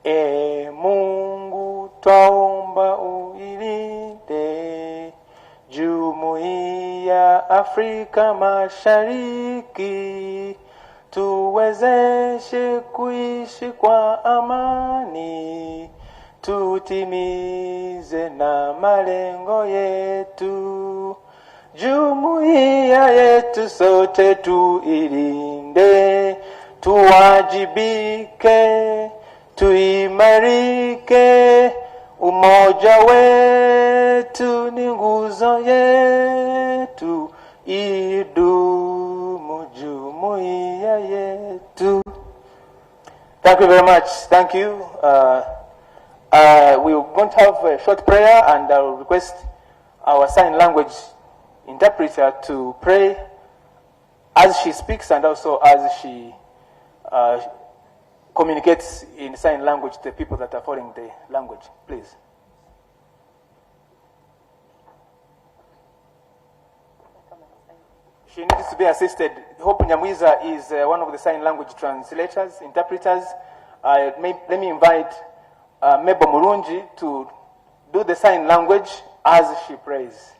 E Mungu twaomba uilinde Jumuiya Afrika Mashariki, tuwezeshe kuishi kwa amani, tutimize na malengo yetu. Jumuiya yetu sote tuilinde, tuwajibike, tuimarike. Umoja wetu ni nguzo yetu, idumu jumuiya yetu. Thank you very much. Thank you. We're going to have a short prayer, and I'll request our sign language interpreter to pray as she speaks and also as she communicates in sign language to the people that are following the language. Please. She needs to be assisted. Hope Nyamwiza is one of the sign language translators, interpreters. Let me invite Mebo Murungi to do the sign language as she prays.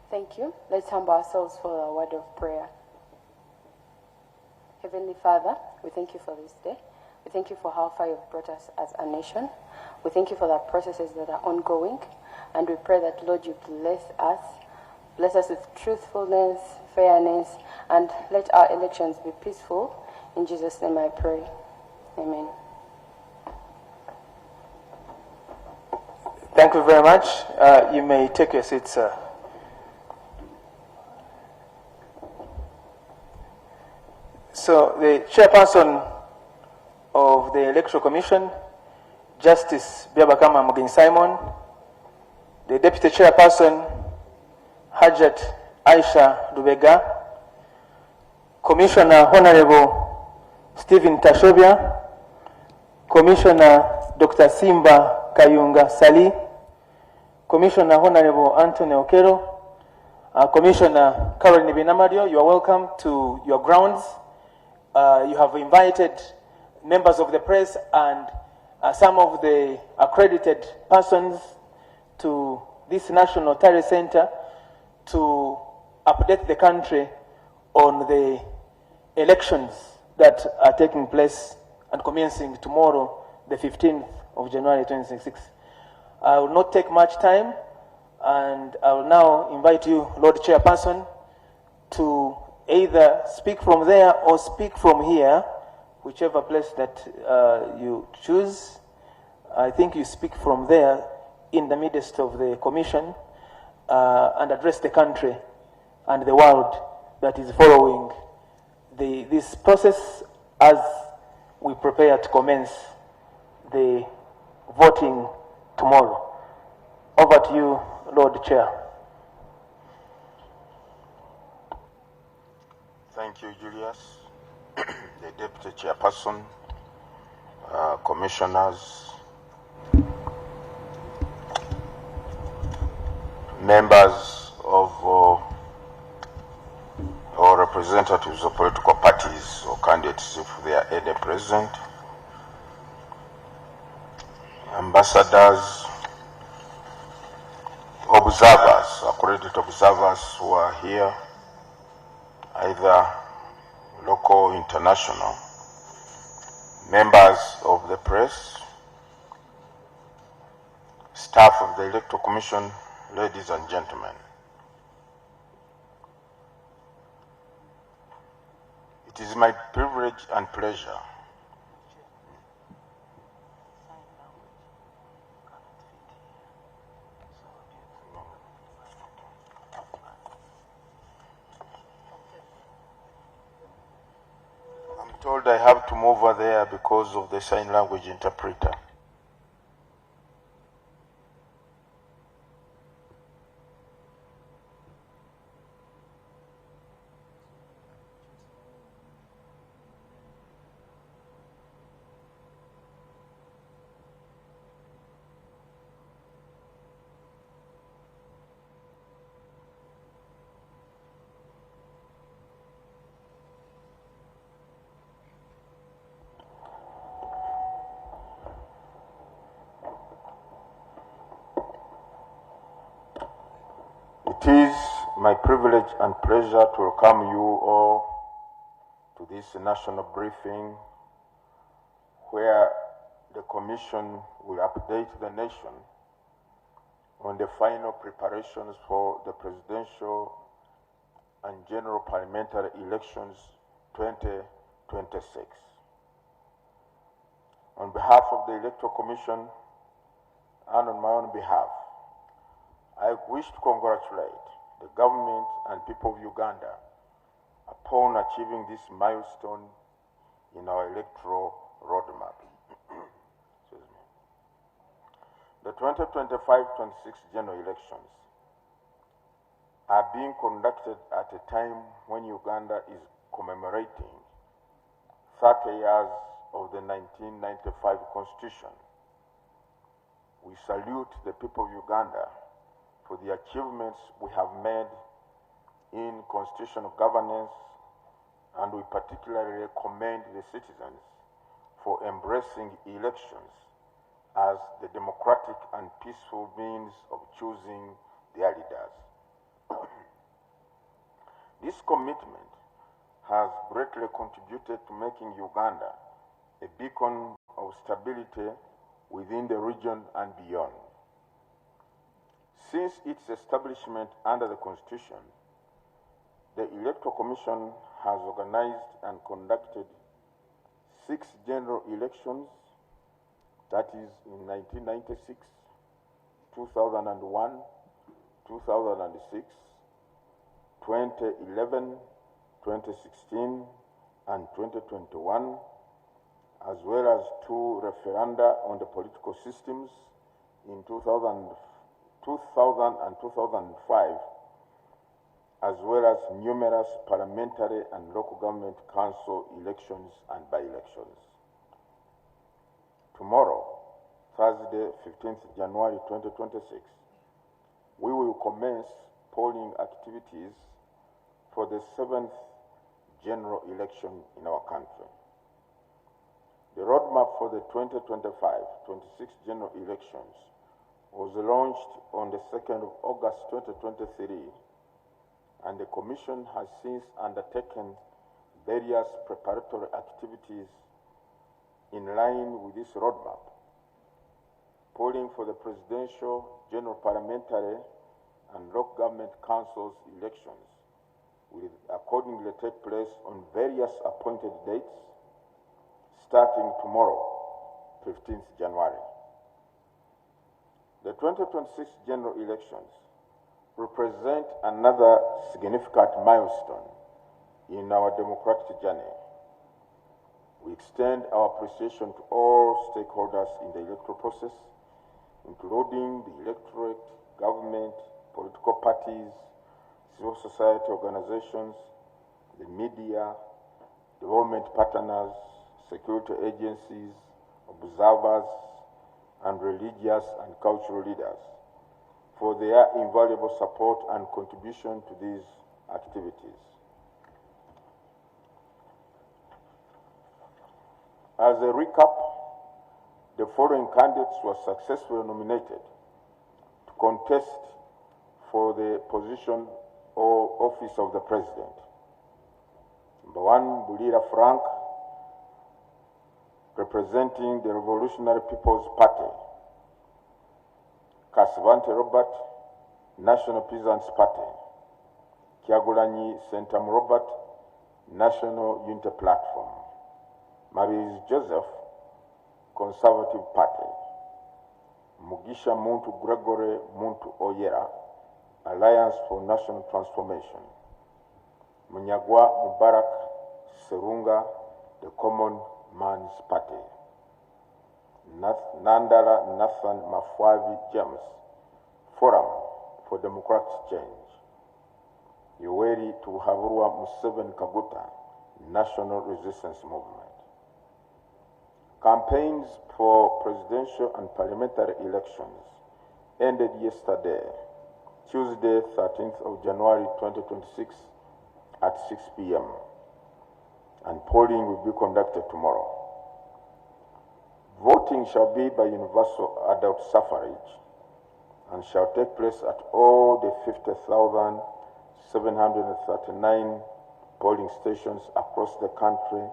Thank you. Let's humble ourselves for a word of prayer. Heavenly Father, we thank you for this day. We thank you for how far you've brought us as a nation. We thank you for the processes that are ongoing. And we pray that, Lord, you bless us with truthfulness, fairness, and let our elections be peaceful. In Jesus' name I pray. Amen. Thank you very much. You may take your seat, sir. So the chairperson of the Electoral Commission, Justice Byabakama Mugenyi Simon, the deputy chairperson, Hajat Aisha Lubega, Commissioner Honorable Stephen Tashobya, Commissioner Dr. Simba Kayunga Sali, Commissioner Honorable Anthony Okero, Commissioner Caroline Binamadio, you are welcome to your grounds. You have invited members of the press and some of the accredited persons to this National Tally Center to update the country on the elections that are taking place and commencing tomorrow, the 15th of January 2026. I will not take much time, and I will now invite you, Lord Chairperson, to either speak from there or speak from here, whichever place that you choose. I think you speak from there in the midst of the commission and address the country and the world that is following this process as we prepare to commence the voting tomorrow. Over to you, Lord Chair. Thank you, Julius, the Deputy Chairperson, Commissioners, members of or representatives of political parties or candidates if they are any present, ambassadors, observers, accredited observers who are here, either local, international, members of the press, staff of the Electoral Commission, ladies and gentlemen. It is my privilege and pleasure told I have to move over there because of the sign language interpreter. It is my privilege and pleasure to welcome you all to this national briefing where the Commission will update the nation on the final preparations for the presidential and general parliamentary elections 2026. On behalf of the Electoral Commission and on my own behalf, I wish to congratulate the government and people of Uganda upon achieving this milestone in our electoral roadmap. Excuse me. The 2025-26 general elections are being conducted at a time when Uganda is commemorating 30 years of the 1995 Constitution. We salute the people of Uganda for the achievements we have made in constitutional governance, and we particularly commend the citizens for embracing elections as the democratic and peaceful means of choosing their leaders. This commitment has greatly contributed to making Uganda a beacon of stability within the region and beyond. Since its establishment under the Constitution, the Electoral Commission has organized and conducted 6 general elections, that is in 1996, 2001, 2006, 2011, 2016, and 2021, as well as 2 referenda on the political systems in 2000 and 2005, as well as numerous parliamentary and local government council elections and by-elections. Tomorrow, Thursday, 15th January 2026, we will commence polling activities for the 7th general election in our country. The roadmap for the 2025-26 general elections was launched on the 2nd of August 2023, and the Commission has since undertaken various preparatory activities in line with this roadmap. Polling for the presidential, general parliamentary, and local government councils elections will accordingly take place on various appointed dates starting tomorrow, 15th January. The 2026 general elections represent another significant milestone in our democratic journey. We extend our appreciation to all stakeholders in the electoral process, including the electorate, government, political parties, civil society organizations, the media, development partners, security agencies, observers, and religious and cultural leaders for their invaluable support and contribution to these activities. As a recap, the following candidates were successfully nominated to contest for the position or office of the President. Number 1, Bulira Frank, representing the Revolutionary People's Party. Kasvante Robert, National Peasants Party. Kyagulanyi Sentam Robert, National Unity Platform. Maurice Joseph, Conservative Party. Mugisha Muntu Gregory Muntu Oyera, Alliance for National Transformation. Munyagwa Mubarak Serunga, the Common Man's Party. Nandala Nathan Mafwavi James, Forum for Democratic Change. Yoweri Tuhaburwa Museveni Kaguta, National Resistance Movement. Campaigns for presidential and parliamentary elections ended yesterday, Tuesday, 13th of January 2026 at 6 p.m. and polling will be conducted tomorrow. Voting shall be by universal adult suffrage, and shall take place at all the 50,739 polling stations across the country,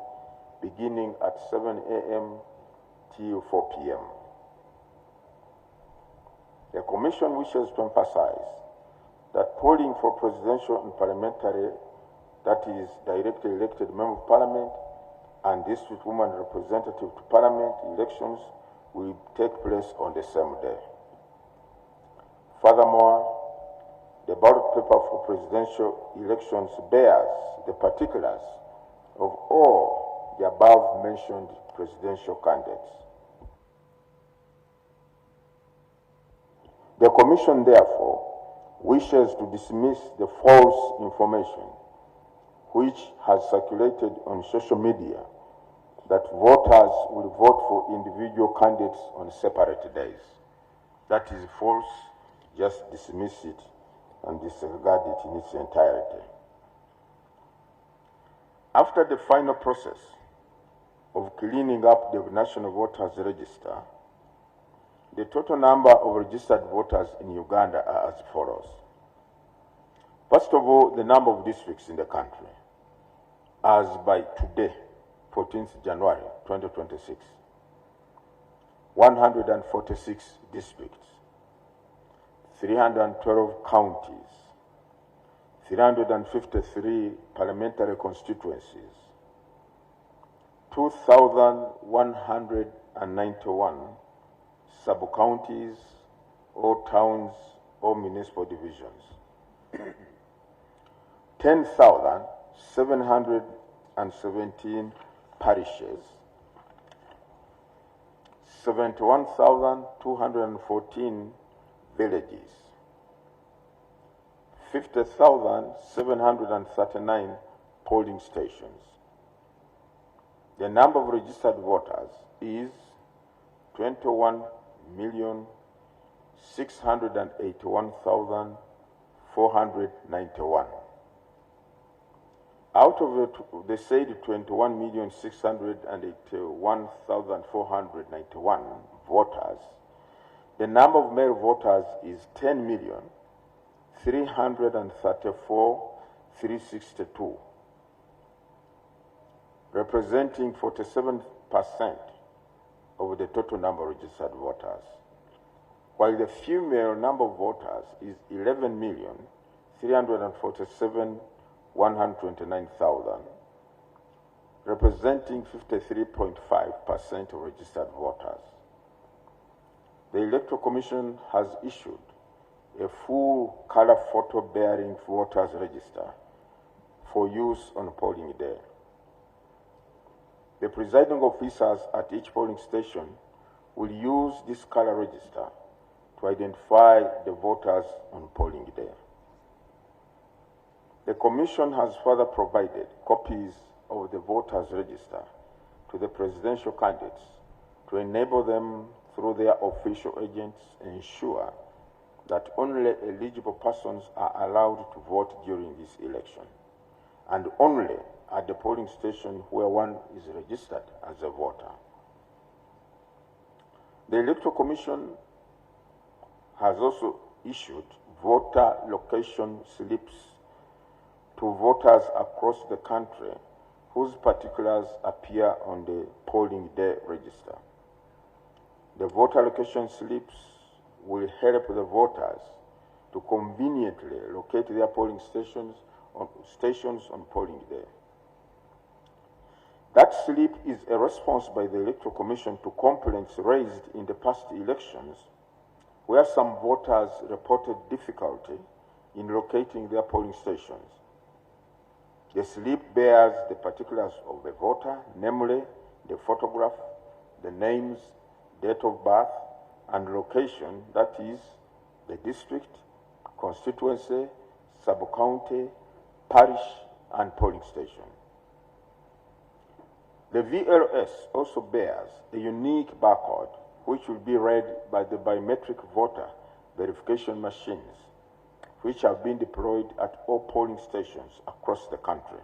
beginning at 7 a.m. till 4 p.m. The Commission wishes to emphasize that polling for presidential and parliamentary, that is, directly elected member of parliament, and district woman representative to parliament elections will take place on the same day. Furthermore, the ballot paper for presidential elections bears the particulars of all the above-mentioned presidential candidates. The Commission, therefore, wishes to dismiss the false information which has circulated on social media that voters will vote for individual candidates on separate days. That is false. Just dismiss it and disregard it in its entirety. After the final process of cleaning up the National Voters Register, the total number of registered voters in Uganda are as follows. First of all, the number of districts in the country, as by today, 14th January 2026, 146 districts, 312 counties, 353 parliamentary constituencies, 2,191 sub-counties or towns or municipal divisions, 10,717 parishes, 71,214 villages, 50,739 polling stations. The number of registered voters is 21,681,491. Out of the said 21,681,491 voters, the number of male voters is 10,334,362, representing 47% of the total number of registered voters, while the female number of voters is 11,347,129,000, representing 53.5% of registered voters. The Electoral Commission has issued a full color photo bearing voters register for use on polling day. The presiding officers at each polling station will use this color register to identify the voters on polling day. The Commission has further provided copies of the voters register to the presidential candidates to enable them through their official agents ensure that only eligible persons are allowed to vote during this election, and only at the polling station where one is registered as a voter. The Electoral Commission has also issued voter location slips to voters across the country whose particulars appear on the polling day register. The voter location slips will help the voters to conveniently locate their polling stations on polling day. That slip is a response by the Electoral Commission to complaints raised in the past elections where some voters reported difficulty in locating their polling stations. The slip bears the particulars of the voter, namely the photograph, the names, date of birth, and location, that is, the district, constituency, sub-county, parish, and polling station. The VLS also bears a unique barcode which will be read by the biometric voter verification machines which have been deployed at all polling stations across the country.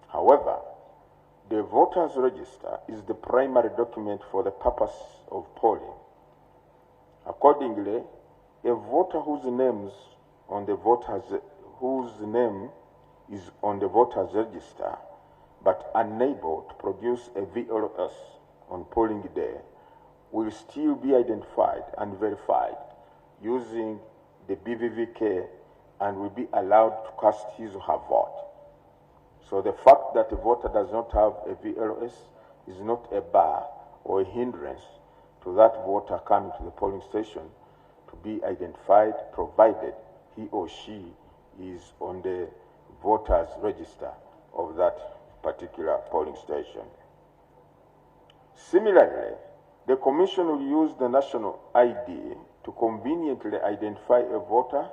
However, the voters' register is the primary document for the purpose of polling. Accordingly, A voter whose name is on the voters register but unable to produce a VLS on polling day will still be identified and verified using the BVVK and will be allowed to cast his or her vote. So the fact that a voter does not have a VLS is not a bar or a hindrance to that voter coming to the polling station to be identified, provided he or she is on the voters register of that particular polling station. Similarly, the Commission will use the national ID to conveniently identify a voter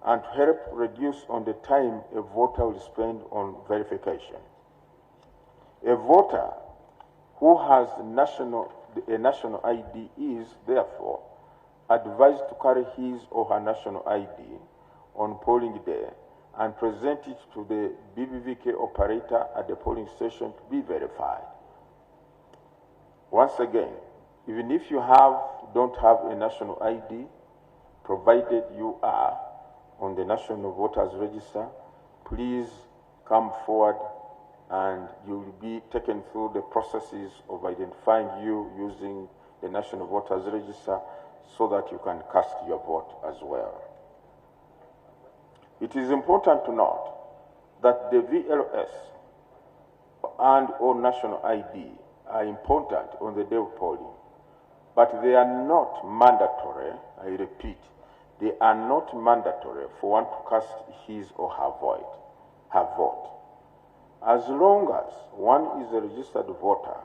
and to help reduce on the time a voter will spend on verification. A voter who has a national ID is, therefore, advised to carry his or her national ID on polling day and present it to the BVVK operator at the polling station to be verified. Once again, even if you don't have a national ID, provided you are on the National Voters Register, please come forward and you will be taken through the processes of identifying you using the National Voters Register so that you can cast your vote as well. It is important to note that the VLS and or national ID are important on the day of polling, but they are not mandatory. I repeat, they are not mandatory for one to cast his or her vote. As long as one is a registered voter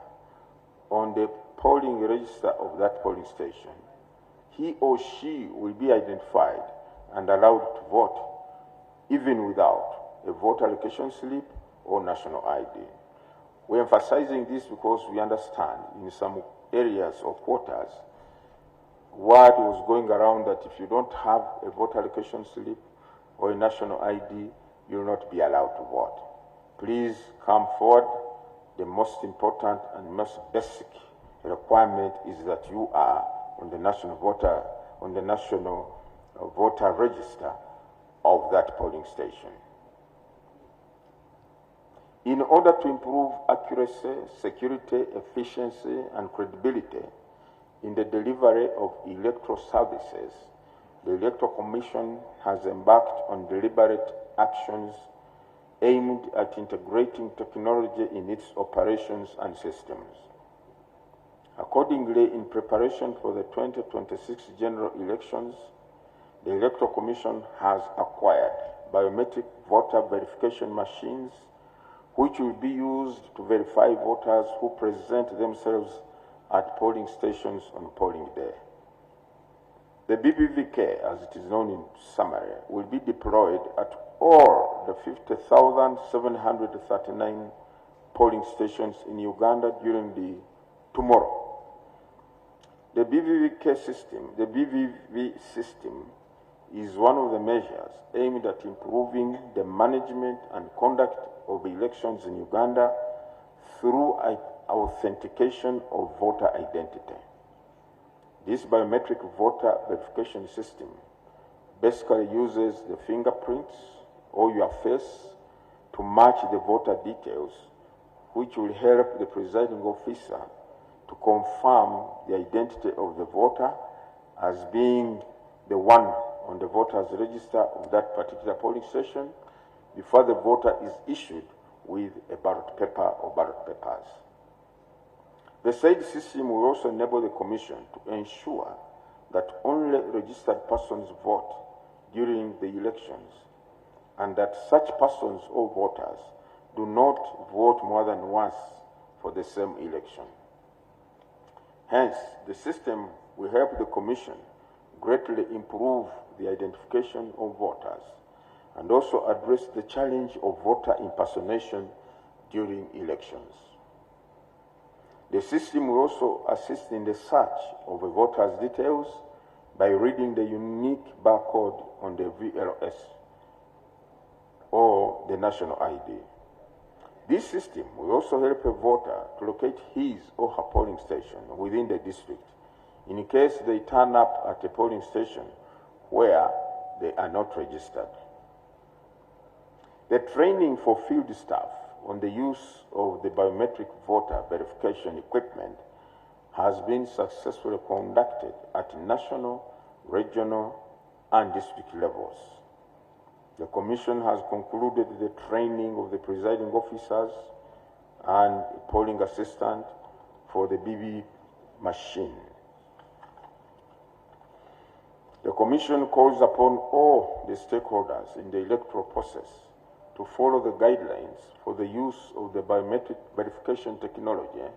on the polling register of that polling station, he or she will be identified and allowed to vote even without a voter allocation slip or national ID. We're emphasizing this because we understand in some areas or quarters, word was going around that if you don't have a voter allocation slip or a national ID, you will not be allowed to vote. Please come forward. The most important and most basic requirement is that you are on the national voter register of that polling station. In order to improve accuracy, security, efficiency, and credibility in the delivery of electoral services, the Electoral Commission has embarked on deliberate actions aimed at integrating technology in its operations and systems. Accordingly, in preparation for the 2026 general elections, the Electoral Commission has acquired biometric voter verification machines which will be used to verify voters who present themselves at polling stations on polling day. The BBVK, as it is known in summary, will be deployed at all the 50,739 polling stations in Uganda during tomorrow. The BVV system is one of the measures aimed at improving the management and conduct of elections in Uganda through authentication of voter identity. This biometric voter verification system basically uses the fingerprints or your face to match the voter details, which will help the presiding officer to confirm the identity of the voter as being the one on the voters register of that particular polling station before the voter is issued with a ballot paper or ballot papers. The said system will also enable the Commission to ensure that only registered persons vote during the elections and that such persons or voters do not vote more than once for the same election. Hence, the system will help the Commission greatly improve the identification of voters and also address the challenge of voter impersonation during elections. The system will also assist in the search of a voter's details by reading the unique barcode on the VLS or the national ID. This system will also help a voter to locate his or her polling station within the district in case they turn up at a polling station where they are not registered. The training for field staff on the use of the biometric voter verification equipment has been successfully conducted at national, regional, and district levels. The Commission has concluded the training of the presiding officers and polling assistant for the BB machine. The Commission calls upon all the stakeholders in the electoral process to follow the guidelines for the use of the biometric verification technology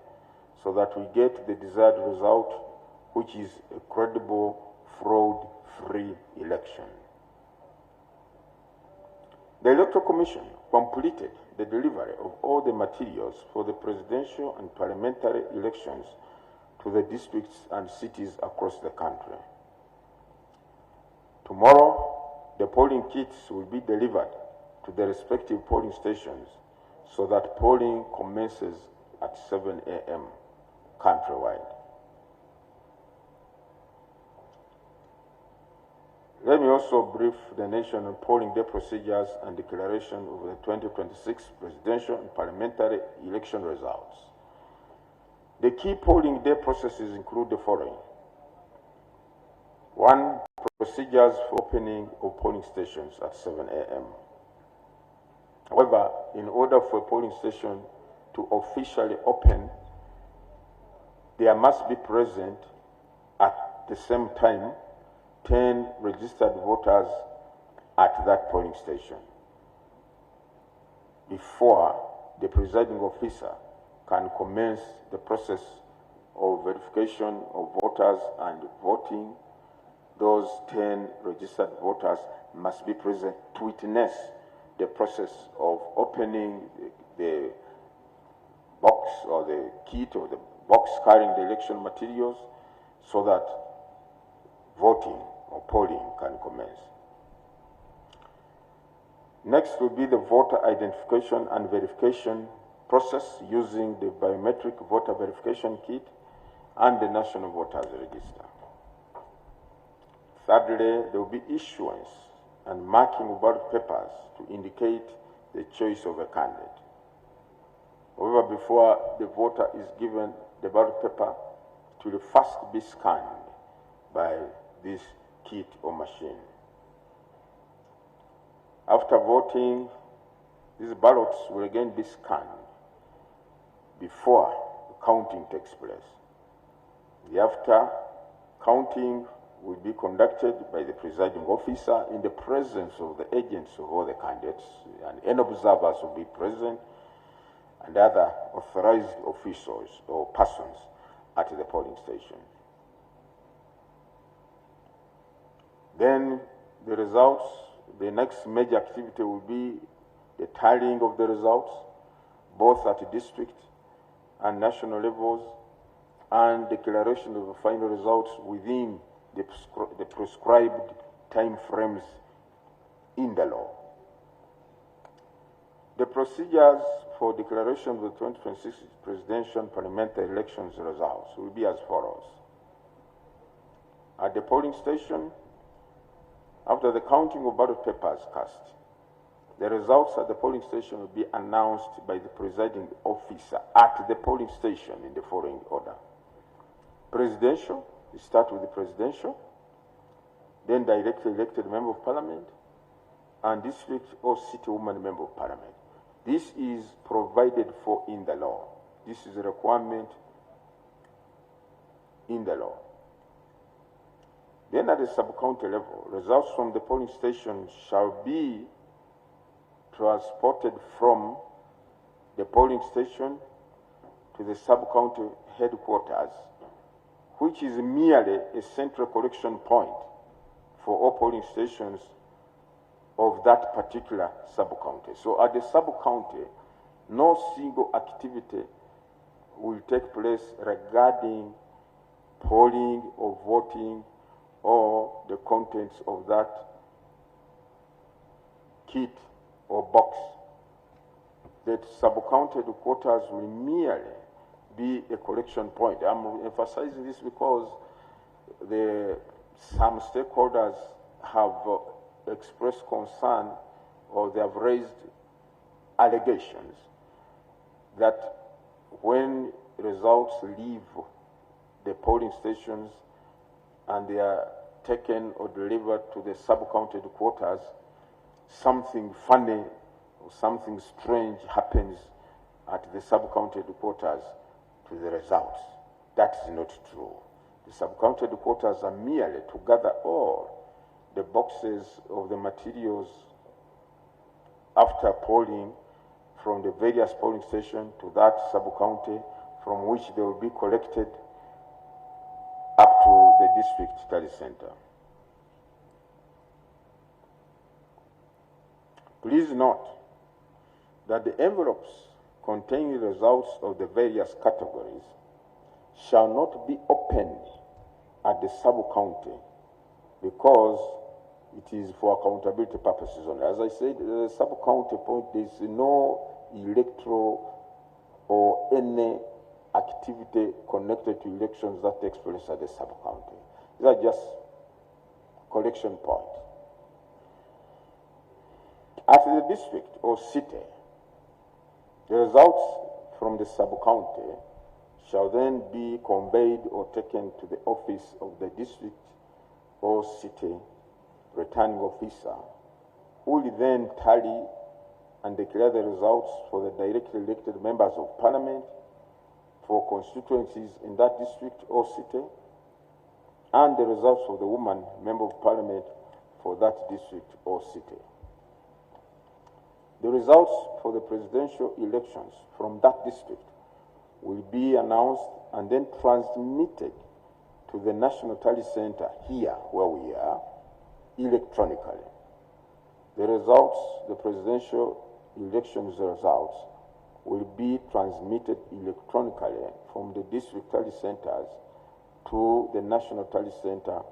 so that we get the desired result, which is a credible, fraud-free election. The Electoral Commission completed the delivery of all the materials for the presidential and parliamentary elections to the districts and cities across the country. Tomorrow, the polling kits will be delivered to the respective polling stations so that polling commences at 7 a.m. countrywide. Let me also brief the nation on polling day procedures and declaration of the 2026 presidential and parliamentary election results. The key polling day processes include the following. 1. Procedures for opening of polling stations at 7 a.m. However, in order for a polling station to officially open, there must be present at the same time 10 registered voters at that polling station before the presiding officer can commence the process of verification of voters and voting. Those 10 registered voters must be present to witness the process of opening the box or the kit or the box carrying the election materials so that voting or polling can commence. Next will be the voter identification and verification process using the biometric voter verification kit and the National Voters Register. Thirdly, there will be issuance and marking of ballot papers to indicate the choice of a candidate. However, before the voter is given the ballot paper, it will first be scanned by this kit or machine. After voting, these ballots will again be scanned before counting takes place. The after counting will be conducted by the presiding officer in the presence of the agents of all the candidates, and any observers will be present, and other authorized officials or persons at the polling station. Then the results, the next major activity will be the tallying of the results, both at district and national levels, and declaration of the final results within the prescribed time frames in the law. The procedures for declaration of the 2026 presidential and parliamentary elections results will be as follows. At the polling station, after the counting of ballot papers cast, the results at the polling station will be announced by the presiding officer at the polling station in the following order. Presidential, we start with the presidential, then directly elected member of parliament, and district or city woman member of parliament. This is provided for in the law. This is a requirement in the law. Then at the sub-county level, results from the polling station shall be transported from the polling station to the sub-county headquarters, which is merely a central collection point for all polling stations of that particular sub-county. So at the sub-county, no single activity will take place regarding polling or voting or the contents of that kit or box. That sub-county headquarters will merely be a collection point. I'm emphasizing this because some stakeholders have expressed concern, or they have raised allegations that when results leave the polling stations and they are taken or delivered to the sub-county headquarters, something funny or something strange happens at the sub-county headquarters to the results. That is not true. The sub-county headquarters are merely to gather all the boxes of the materials after polling from the various polling stations to that sub-county, from which they will be collected up to the district tally center. Please note that the envelopes containing the results of the various categories shall not be opened at the sub-county because it is for accountability purposes only. As I said, the sub-county point, there is no electoral or any activity connected to elections that takes place at the sub-county. These are just collection points. At the district or city, the results from the sub-county shall then be conveyed or taken to the office of the district or city returning officer, who will then tally and declare the results for the directly elected members of parliament for constituencies in that district or city, and the results of the woman member of parliament for that district or city. The results for the presidential elections from that district will be announced and then transmitted to the National Tally Center here where we are electronically. The results, the presidential elections results, will be transmitted electronically from the district tally centers to the National Tally Center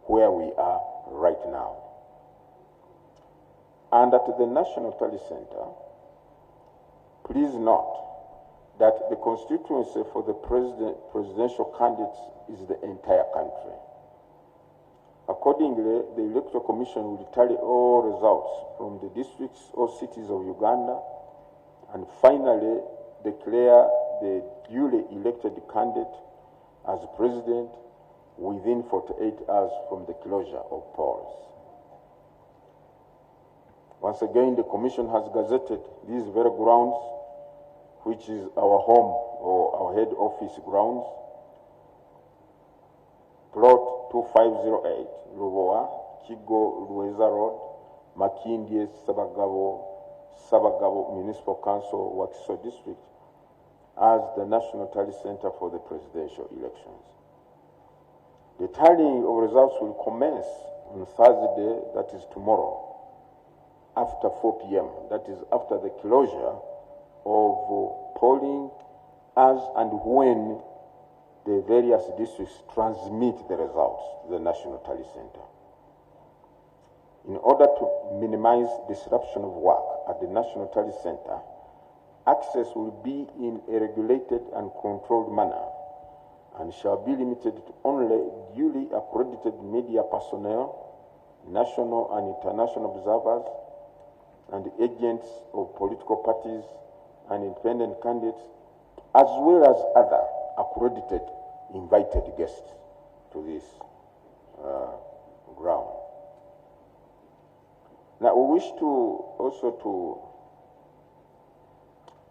where we are right now. And at the National Tally Center, please note that the constituency for the presidential candidates is the entire country. Accordingly, the Electoral Commission will tally all results from the districts or cities of Uganda and finally declare the duly elected candidate as president within 48 hours from the closure of polls. Once again, the Commission has gazetted these very grounds, which is our home or our head office grounds, plot 2508, Ruboa, Kigo, Lueza Road, Makindye, Sabagabo Municipal Council, Wakiso District, as the National Tally Center for the presidential elections. The tallying of results will commence on Thursday, that is tomorrow, after 4 p.m., that is after the closure of polling, as and when the various districts transmit the results to the National Tally Center. In order to minimize disruption of work at the National Tally Center, access will be in a regulated and controlled manner and shall be limited to only duly accredited media personnel, national and international observers, and agents of political parties and independent candidates, as well as other accredited invited guests to this ground. Now, we wish to also to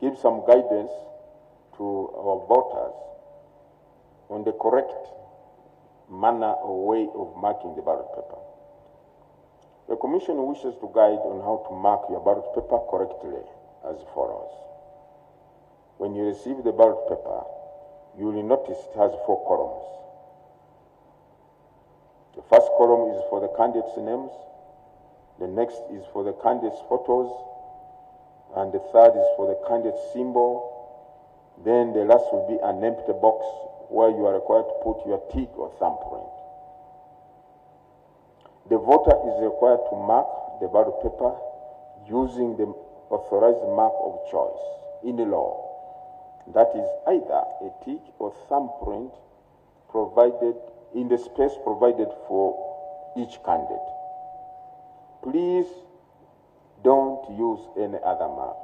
give some guidance to our voters on the correct manner or way of marking the ballot paper. The Commission wishes to guide on how to mark your ballot paper correctly as follows. When you receive the ballot paper, you will notice it has 4 columns. The first column is for the candidates' names, the next is for the candidates' photos, and the third is for the candidate's symbol. Then the last will be an empty box where you are required to put your tick or thumbprint. The voter is required to mark the ballot paper using the authorized mark of choice in the law. That is either a tick or thumbprint provided in the space provided for each candidate. Please don't use any other mark.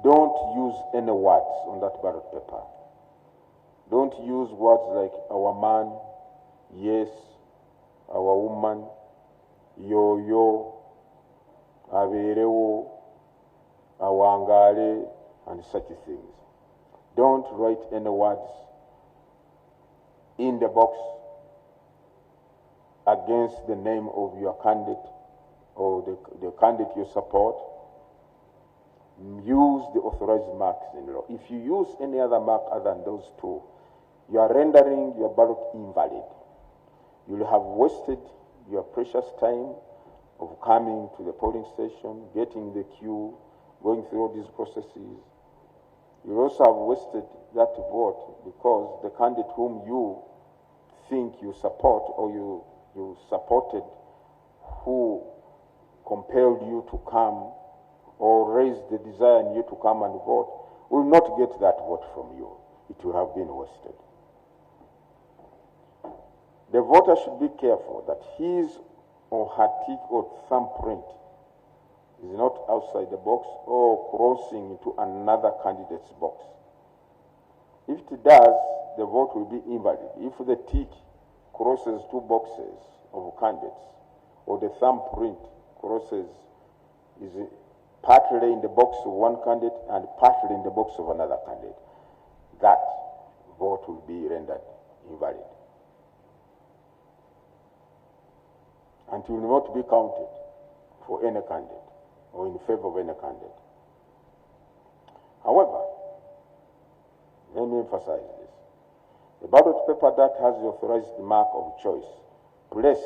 Don't use any words on that ballot paper. Don't use words like our man, yes, our woman, yo, aberewo, awangale, and such things. Don't write any words in the box against the name of your candidate or the candidate you support. Use the authorized marks in law. If you use any other mark other than those two, you are rendering your ballot invalid. You'll have wasted your precious time of coming to the polling station, getting the queue, going through all these processes. You also have wasted that vote because the candidate whom you think you support or you supported, who compelled you to come or raised the desire in you to come and vote, will not get that vote from you. It will have been wasted. The voter should be careful that his or her tick or thumbprint is not outside the box or crossing into another candidate's box. If it does, the vote will be invalid. If the tick crosses two boxes of candidates, or the thumbprint is partly in the box of one candidate and partly in the box of another candidate, that vote will be rendered invalid. And will not be counted for any candidate or in favor of any candidate. However, let me emphasize this. The ballot paper that has the authorized mark of choice placed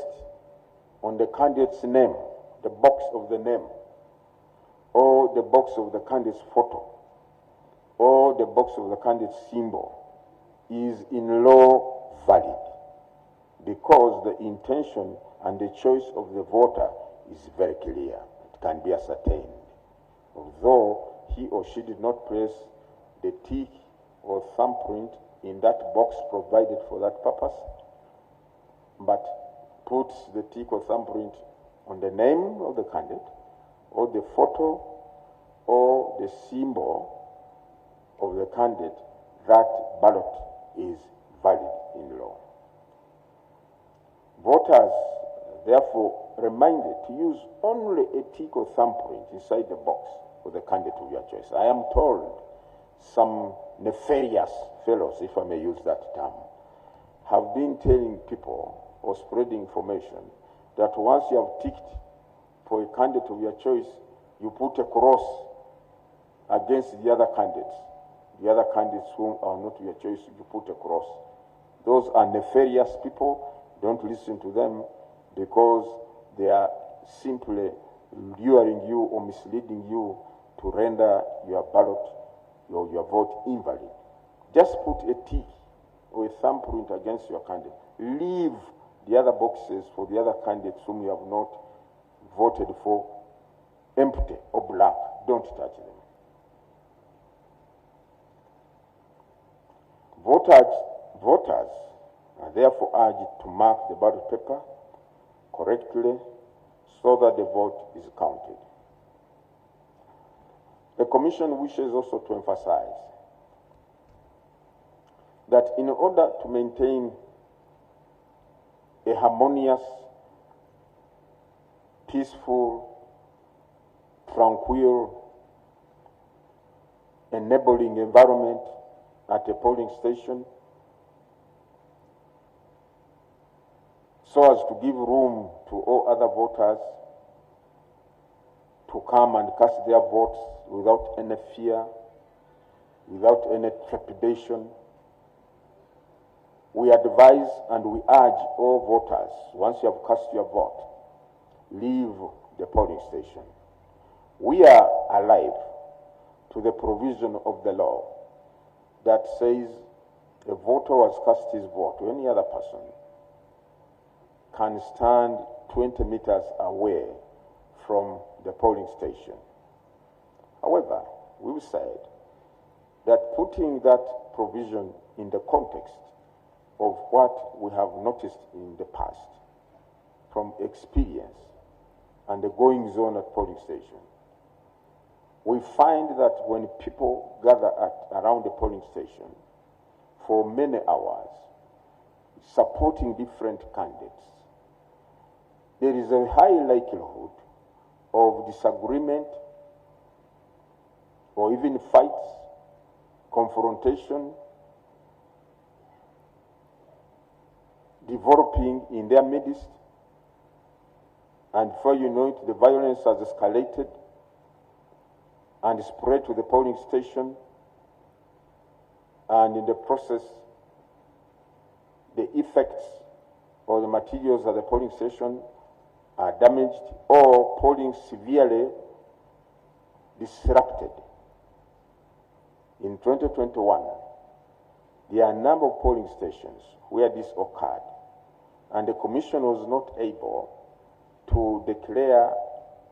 on the candidate's name, the box of the name, or the box of the candidate's photo, or the box of the candidate's symbol, is in law valid because the intention and the choice of the voter is very clear. It can be ascertained. Although he or she did not place the tick or thumbprint in that box provided for that purpose, but puts the tick or thumbprint on the name of the candidate, or the photo, or the symbol of the candidate, that ballot is valid in law. Voters therefore reminded to use only a tick or thumbprint inside the box for the candidate of your choice. I am told some nefarious fellows, if I may use that term, have been telling people or spreading information that once you have ticked for a candidate of your choice, you put a cross against the other candidates. The other candidates who are not your choice, you put a cross. Those are nefarious people. Don't listen to them because they are simply luring you or misleading you to render your ballot or your vote invalid. Just put a tick or a thumbprint against your candidate. Leave the other boxes for the other candidates whom you have not voted for empty or blank. Don't touch them. Voters are therefore urged to mark the ballot paper correctly so that the vote is counted. The Commission wishes also to emphasize that in order to maintain a harmonious, peaceful, tranquil, enabling environment at a polling station, so as to give room to all other voters to come and cast their votes without any fear, without any trepidation. We advise and we urge all voters, once you have cast your vote, leave the polling station. We are alive to the provision of the law that says a voter who has cast his vote to any other person can stand 20 meters away from the polling station. However, we've said that putting that provision in the context of what we have noticed in the past from experience and the going zone at polling station, we find that when people gather around the polling station for many hours, supporting different candidates, there is a high likelihood of disagreement or even fights, confrontation, developing in their midst, and before you know it, the violence has escalated and spread to the polling station, and in the process, the effects or the materials at the polling station are damaged or polling severely disrupted. In 2021, there are a number of polling stations where this occurred, and the Commission was not able to declare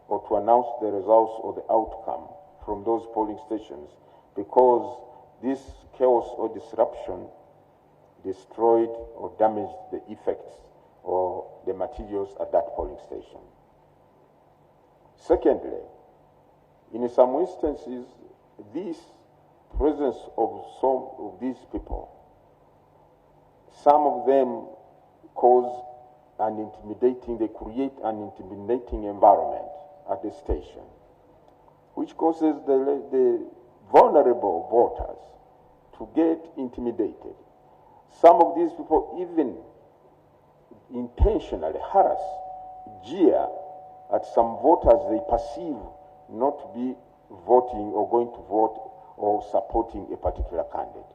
or to announce the results or the outcome from those polling stations because this chaos or disruption destroyed or damaged the effects or the materials at that polling station. Secondly, in some instances, this presence of some of these people, some of them cause they create an intimidating environment at the station, which causes the vulnerable voters to get intimidated. Some of these people even intentionally harass, jeer at some voters they perceive not to be voting or going to vote or supporting a particular candidate.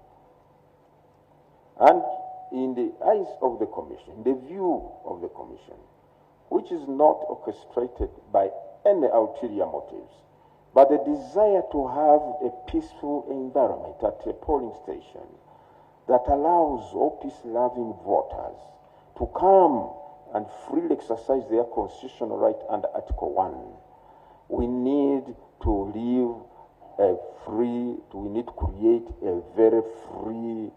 And in the eyes of the Commission, the view of the Commission, which is not orchestrated by any ulterior motives, but the desire to have a peaceful environment at a polling station that allows all peace-loving voters to come and freely exercise their constitutional right under Article 1. We need to create a very free,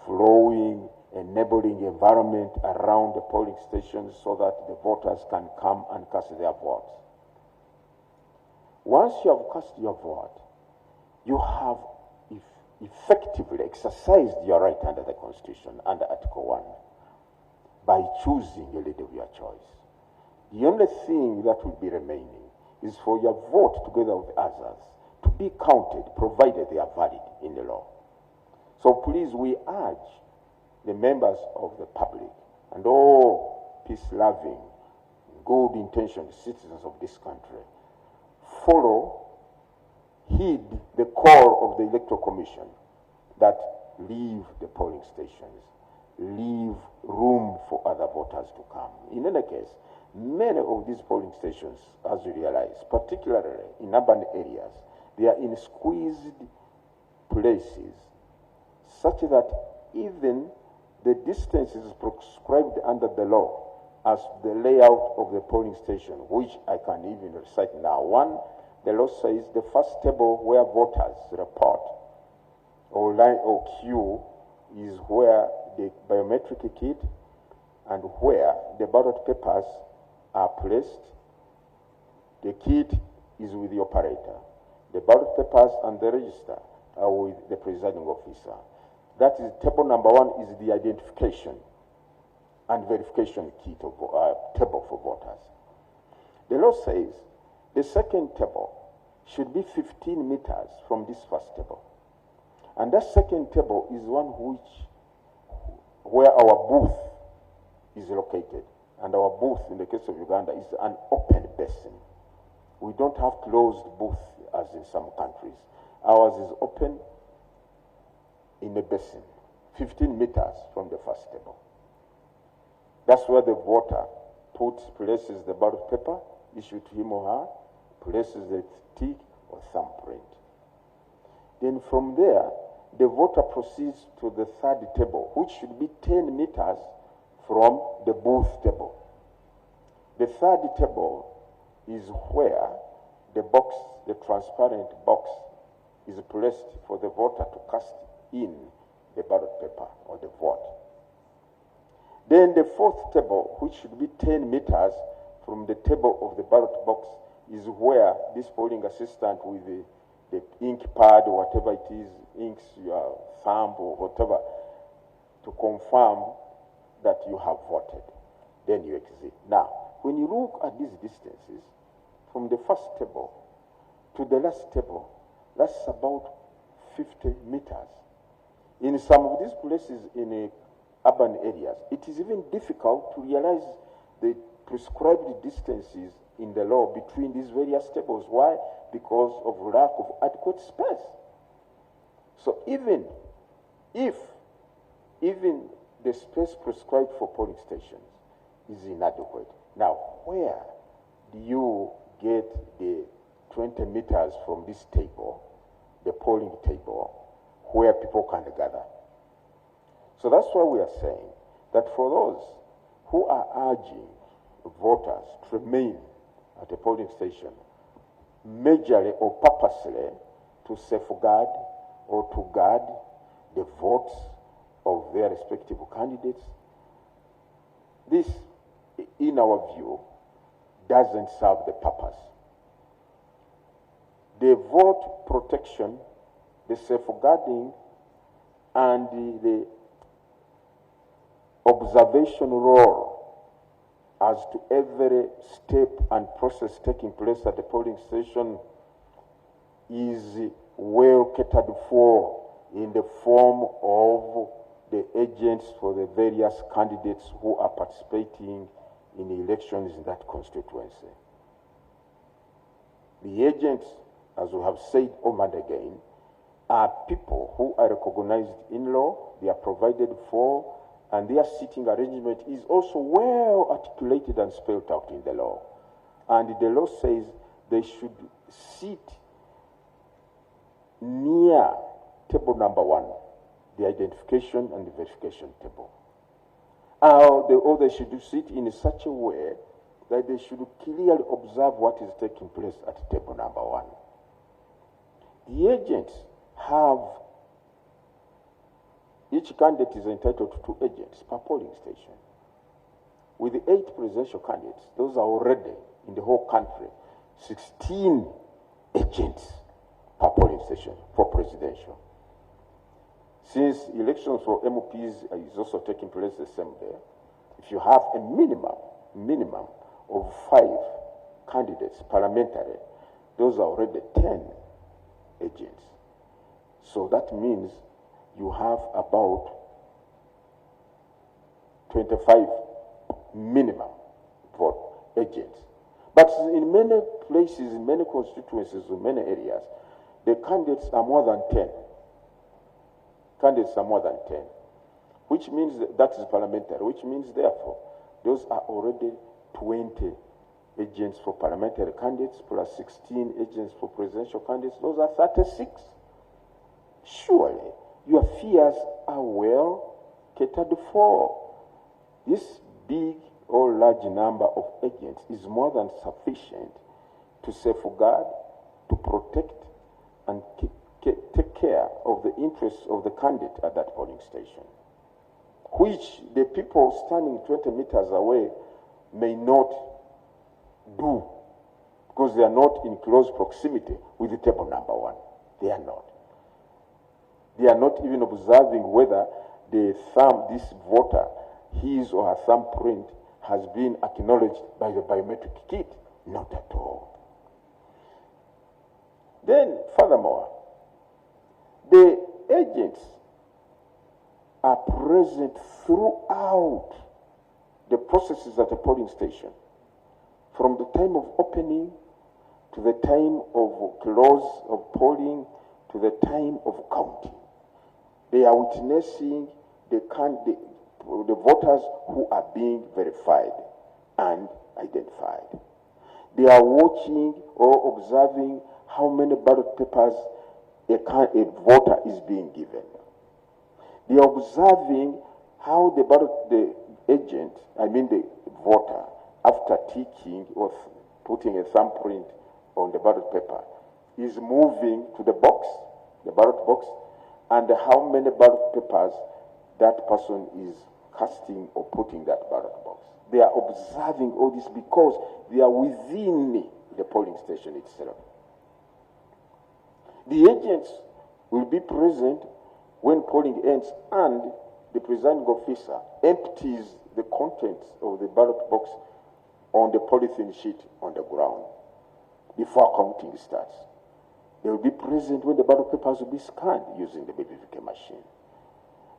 flowing, enabling environment around the polling stations so that the voters can come and cast their votes. Once you have cast your vote, you have effectively exercised your right under the Constitution, under Article 1, by choosing a leader of your choice. The only thing that will be remaining is for your vote, together with others, to be counted, provided they are valid in the law. So please, we urge the members of the public and all peace-loving, good-intentioned citizens of this country, heed the call of the Electoral Commission that leave the polling stations, leave room for other voters to come. In any case, many of these polling stations, as you realize, particularly in urban areas, they are in squeezed places, such that even the distance is prescribed under the law as the layout of the polling station, which I can even recite now. One, the law says the first table where voters report or line or queue is where the biometric kit and where the ballot papers are placed. The kit is with the operator. The ballot papers and the register are with the presiding officer. That is table number 1 is the identification and verification kit of table for voters. The law says the second table should be 15 meters from this first table. And that second table is one where our booth is located. And our booth, in the case of Uganda, is an open basin. We don't have closed booth as in some countries. Ours is open in a basin, 15 meters from the first table. That's where the voter places the ballot paper issued to him or her, places the tick or thumbprint. Then from there, the voter proceeds to the third table, which should be 10 meters from the booth table. The third table is where the box, the transparent box, is placed for the voter to cast in the ballot paper or the vote. Then the fourth table, which should be 10 meters from the table of the ballot box is where this polling assistant with the ink pad or whatever it is, inks your thumb or whatever, to confirm that you have voted. Then you exit. Now, when you look at these distances, from the first table to the last table, that's about 50 meters. In some of these places in urban areas, it is even difficult to realize the prescribed distances in the law between these various tables. Why? Because of lack of adequate space. So even if the space prescribed for polling stations is inadequate, now where do you get the 20 meters from this table, the polling table, where people can gather? So that's why we are saying that for those who are urging voters to remain at a polling station, majorly or purposely to safeguard or to guard the votes of their respective candidates, this, in our view, doesn't serve the purpose. The vote protection, the safeguarding, and the observation role as to every step and process taking place at the polling station is well catered for in the form of the agents for the various candidates who are participating in the elections in that constituency. The agents, as we have said over and again, are people who are recognized in law, they are provided for, and their seating arrangement is also well articulated and spelled out in the law. And the law says they should sit near table number 1, the identification and the verification table. Or they should sit in such a way that they should clearly observe what is taking place at table number 1. The agents have, each candidate is entitled to 2 agents per polling station. With the 8 presidential candidates, those are already in the whole country, 16 agents per polling station for presidential. Since elections for MPs is also taking place the same day, if you have a minimum of 5 candidates parliamentary, those are already 10 agents. So that means you have about 25 minimum vote agents. But in many places, in many constituencies, in many areas, the candidates are more than 10. Candidates are more than 10, which means that is parliamentary, which means therefore those are already 20 agents for parliamentary candidates plus 16 agents for presidential candidates. Those are 36. Surely your fears are well catered for. This big or large number of agents is more than sufficient to safeguard, to protect, and take care of the interests of the candidate at that polling station, which the people standing 20 meters away may not do because they are not in close proximity with the table number 1. They are not. They are not even observing whether the this voter, his or her thumbprint, has been acknowledged by the biometric kit. Not at all. Then, furthermore, the agents are present throughout the processes at a polling station, from the time of opening to the time of close of polling to the time of counting. They are witnessing the voters who are being verified and identified. They are watching or observing how many ballot papers a voter is being given. They are observing how the voter, after ticking or putting a thumbprint on the ballot paper, is moving to the box, the ballot box, and how many ballot papers that person is casting or putting that ballot box. They are observing all this because they are within the polling station itself. The agents will be present when polling ends, and the presiding officer empties the contents of the ballot box on the polythene sheet on the ground before counting starts. They will be present when the ballot papers will be scanned using the BBVK machine.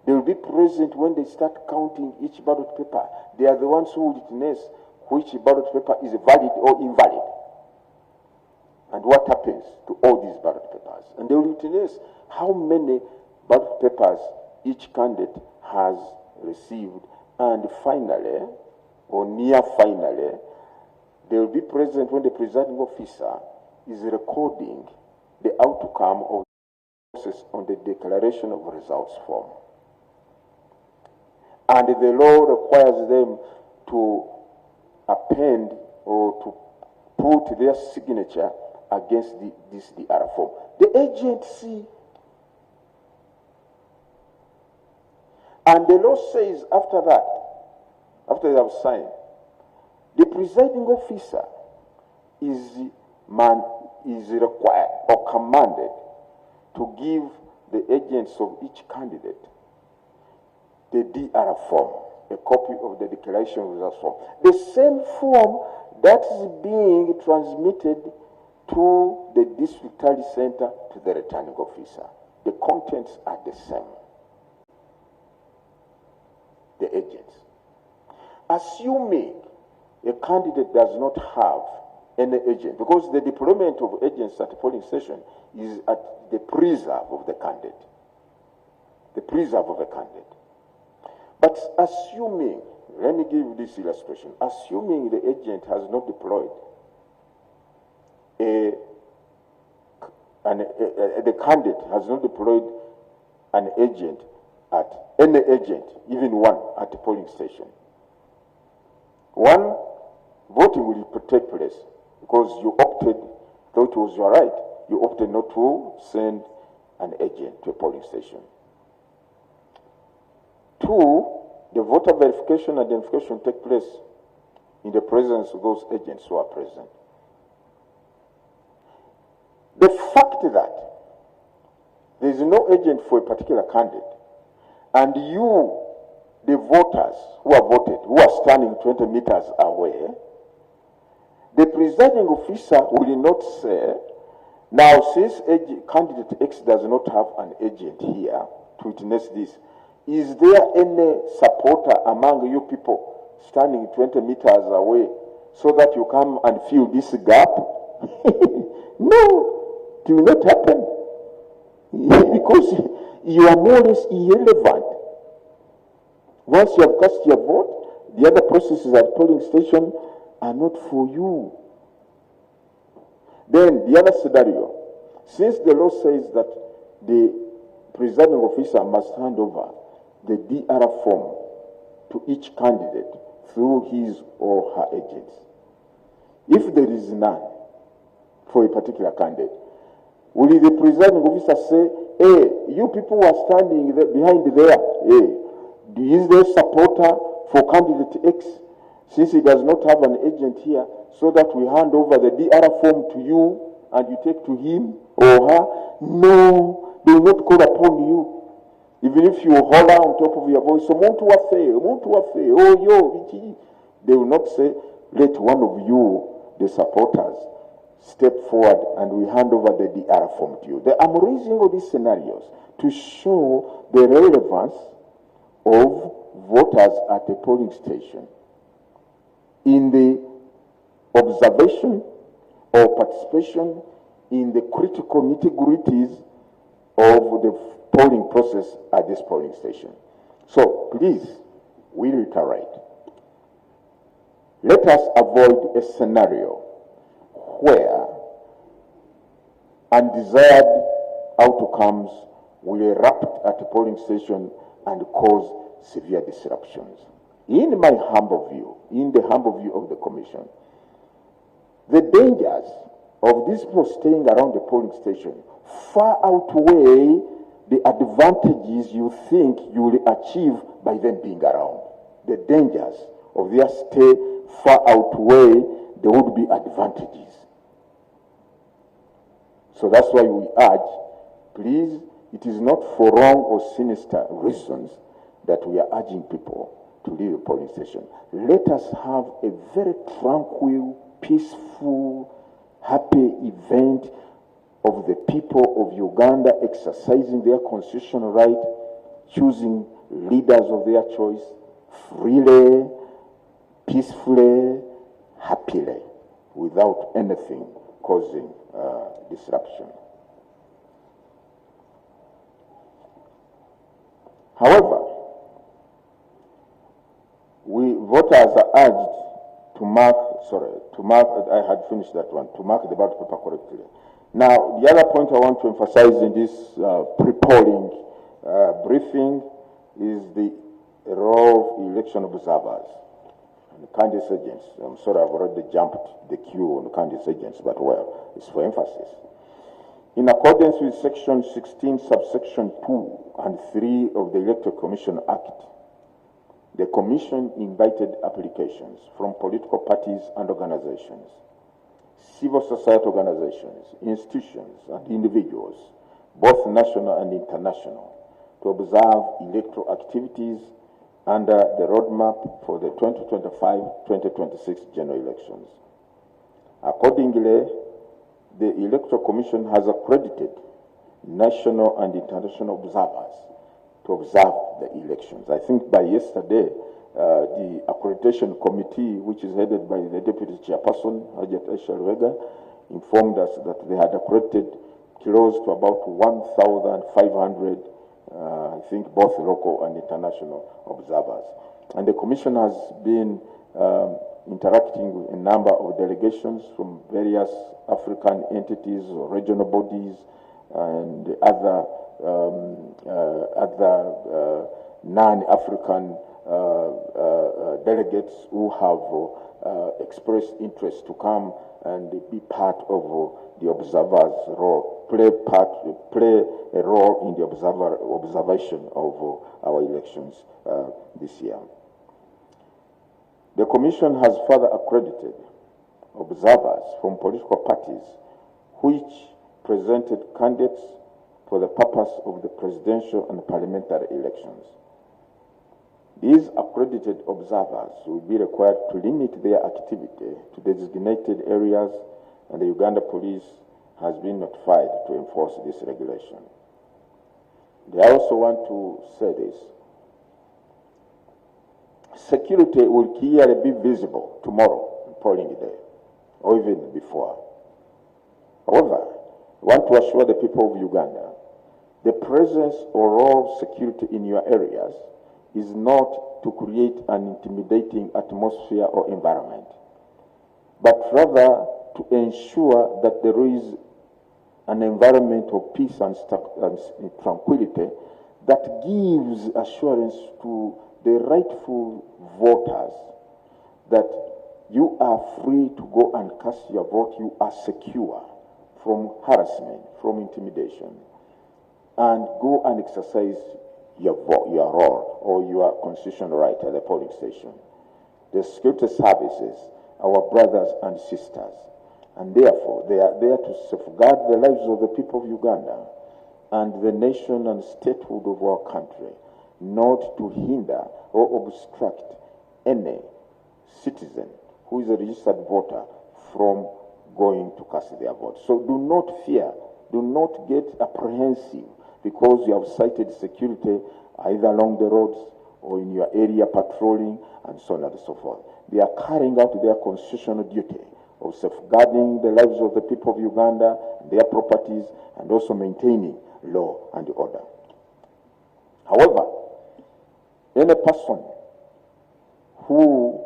They will be present when they start counting each ballot paper. They are the ones who will witness which ballot paper is valid or invalid, and what happens to all these ballot papers. And they will witness how many ballot papers each candidate has received. And finally, or near finally, they will be present when the presiding officer is recording the outcome of the process on the declaration of results form. And the law requires them to append or to put their signature against this DR form. The agency, and the law says after that, after they have signed, the presiding officer is required or commanded to give the agents of each candidate the DR form, a copy of the declaration of results form. The same form that is being transmitted to the district tally center to the returning officer. The contents are the same. The agents. Assuming a candidate does not have any agent, because the deployment of agents at the polling station is at the preserve of the candidate. The preserve of the candidate. But assuming, let me give this illustration, assuming the agent has not deployed the candidate has not deployed an agent at any agent, even one at the polling station. One, voting will take place because you opted, though it was your right, you opted not to send an agent to a polling station. Two, the voter verification and identification take place in the presence of those agents who are present. The fact that there is no agent for a particular candidate, and you, the voters who are voted, who are standing 20 meters away, the presiding officer will not say, now since candidate X does not have an agent here to witness this, is there any supporter among you people standing 20 meters away so that you come and fill this gap? No, it will not happen. Because you are more or less irrelevant. Once you have cast your vote, the other processes at polling station are not for you. Then the other scenario, since the law says that the presiding officer must hand over the DR form to each candidate through his or her agents. If there is none for a particular candidate, will the presiding officer say, hey, you people who are standing behind there, hey, is there supporter for candidate X, since he does not have an agent here, so that we hand over the DR form to you and you take to him or her? No, they will not call upon you. Even if you holler on top of your voice, oh yo, they will not say, let one of you, the supporters, step forward and we hand over the DR form to you. I'm raising all these scenarios to show the relevance of voters at the polling station in the observation or participation in the critical nitty-gritties of the polling process at this polling station. So please, we reiterate, let us avoid a scenario where undesired outcomes will erupt at the polling station and cause severe disruptions. In my humble view, in the humble view of the Commission, the dangers of these people staying around the polling station far outweigh the advantages you think you will achieve by them being around. The dangers of their stay far outweigh the would-be advantages. So that's why we urge, please, it is not for wrong or sinister reasons that we are urging people to leave the polling station. Let us have a very tranquil, peaceful, happy event of the people of Uganda exercising their constitutional right, choosing leaders of their choice, freely, peacefully, happily, without anything causing disruption. However, voters are urged to mark the ballot paper correctly. Now, the other point I want to emphasize in this pre-polling briefing is the role of election observers and candidate agents. I'm sorry, I've already jumped the queue on the candidate agents, but well, it's for emphasis. In accordance with Section 16, subsection 2 and 3 of the Electoral Commission Act, the Commission invited applications from political parties and organizations, civil society organizations, institutions, and individuals, both national and international, to observe electoral activities under the roadmap for the 2025-2026 general elections. Accordingly, the Electoral Commission has accredited national and international observers to observe the elections. I think by yesterday, the accreditation committee, which is headed by the deputy chairperson, Hajat Aisha Rwega, informed us that they had accredited close to about 1,500, I think both local and international observers. And the commission has been interacting with a number of delegations from various African entities or regional bodies and other non-African delegates who have expressed interest to come and be part of the observers' role, play a role in the observation of our elections this year. The Commission has further accredited observers from political parties which presented candidates for the purpose of the presidential and parliamentary elections. These accredited observers will be required to limit their activity to designated areas, and the Uganda Police has been notified to enforce this regulation. I also want to say this. Security will clearly be visible tomorrow, polling day, or even before. However, I want to assure the people of Uganda, the presence or role of security in your areas is not to create an intimidating atmosphere or environment, but rather to ensure that there is an environment of peace and tranquility that gives assurance to the rightful voters that you are free to go and cast your vote, you are secure from harassment, from intimidation, and go and exercise your vote, your role, or your constitutional right at the polling station. The security services, our brothers and sisters, and therefore they are there to safeguard the lives of the people of Uganda and the nation and statehood of our country, not to hinder or obstruct any citizen who is a registered voter from going to cast their vote. So do not fear, do not get apprehensive because you have cited security either along the roads or in your area patrolling and so on and so forth. They are carrying out their constitutional duty of safeguarding the lives of the people of Uganda, their properties, and also maintaining law and order. However, any person who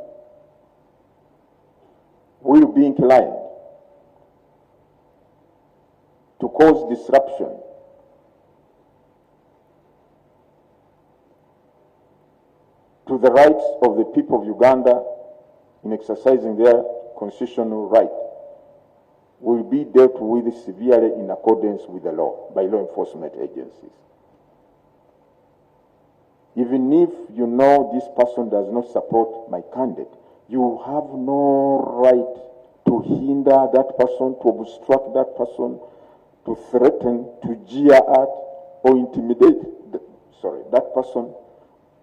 will be inclined to cause disruption to the rights of the people of Uganda in exercising their constitutional right will be dealt with severely in accordance with the law by law enforcement agencies. Even if you know this person does not support my candidate, you have no right to hinder that person, to obstruct that person, to threaten, to jeer at, or intimidate that person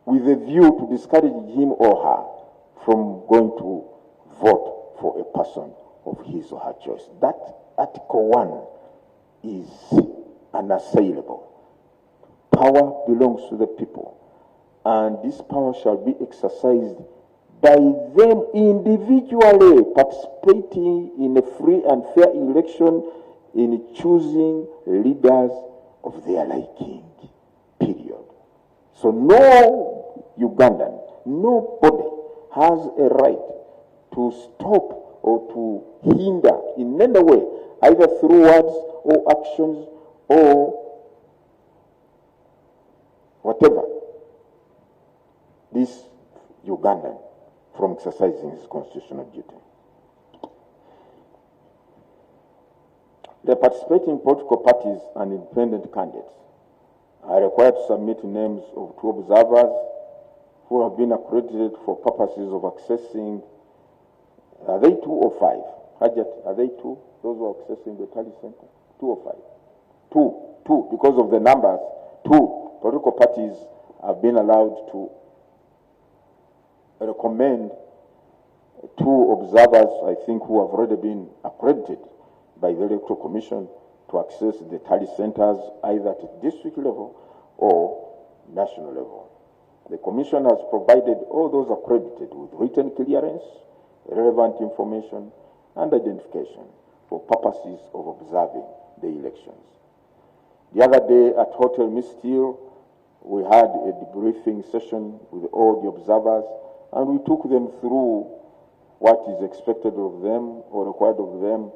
with a view to discourage him or her from going to vote for a person of his or her choice. That Article 1 is unassailable. Power belongs to the people, and this power shall be exercised by them individually participating in a free and fair election in choosing leaders of their liking, period. So no Ugandan, nobody has a right to stop or to hinder in any way, either through words or actions or whatever, this Ugandan from exercising his constitutional duty. The participating political parties and independent candidates are required to submit names of 2 observers who have been accredited for purposes of accessing, are they 2 or 5? Hajat, are they 2? Those who are accessing the tally center? 2 or 5? 2, because of the numbers. 2 political parties have been allowed to recommend 2 observers, I think, who have already been accredited by the Electoral Commission to access the tally centers either at district level or national level. The Commission has provided all those accredited with written clearance, relevant information, and identification for purposes of observing the elections. The other day at Hotel Mistil, we had a debriefing session with all the observers, and we took them through what is expected of them or required of them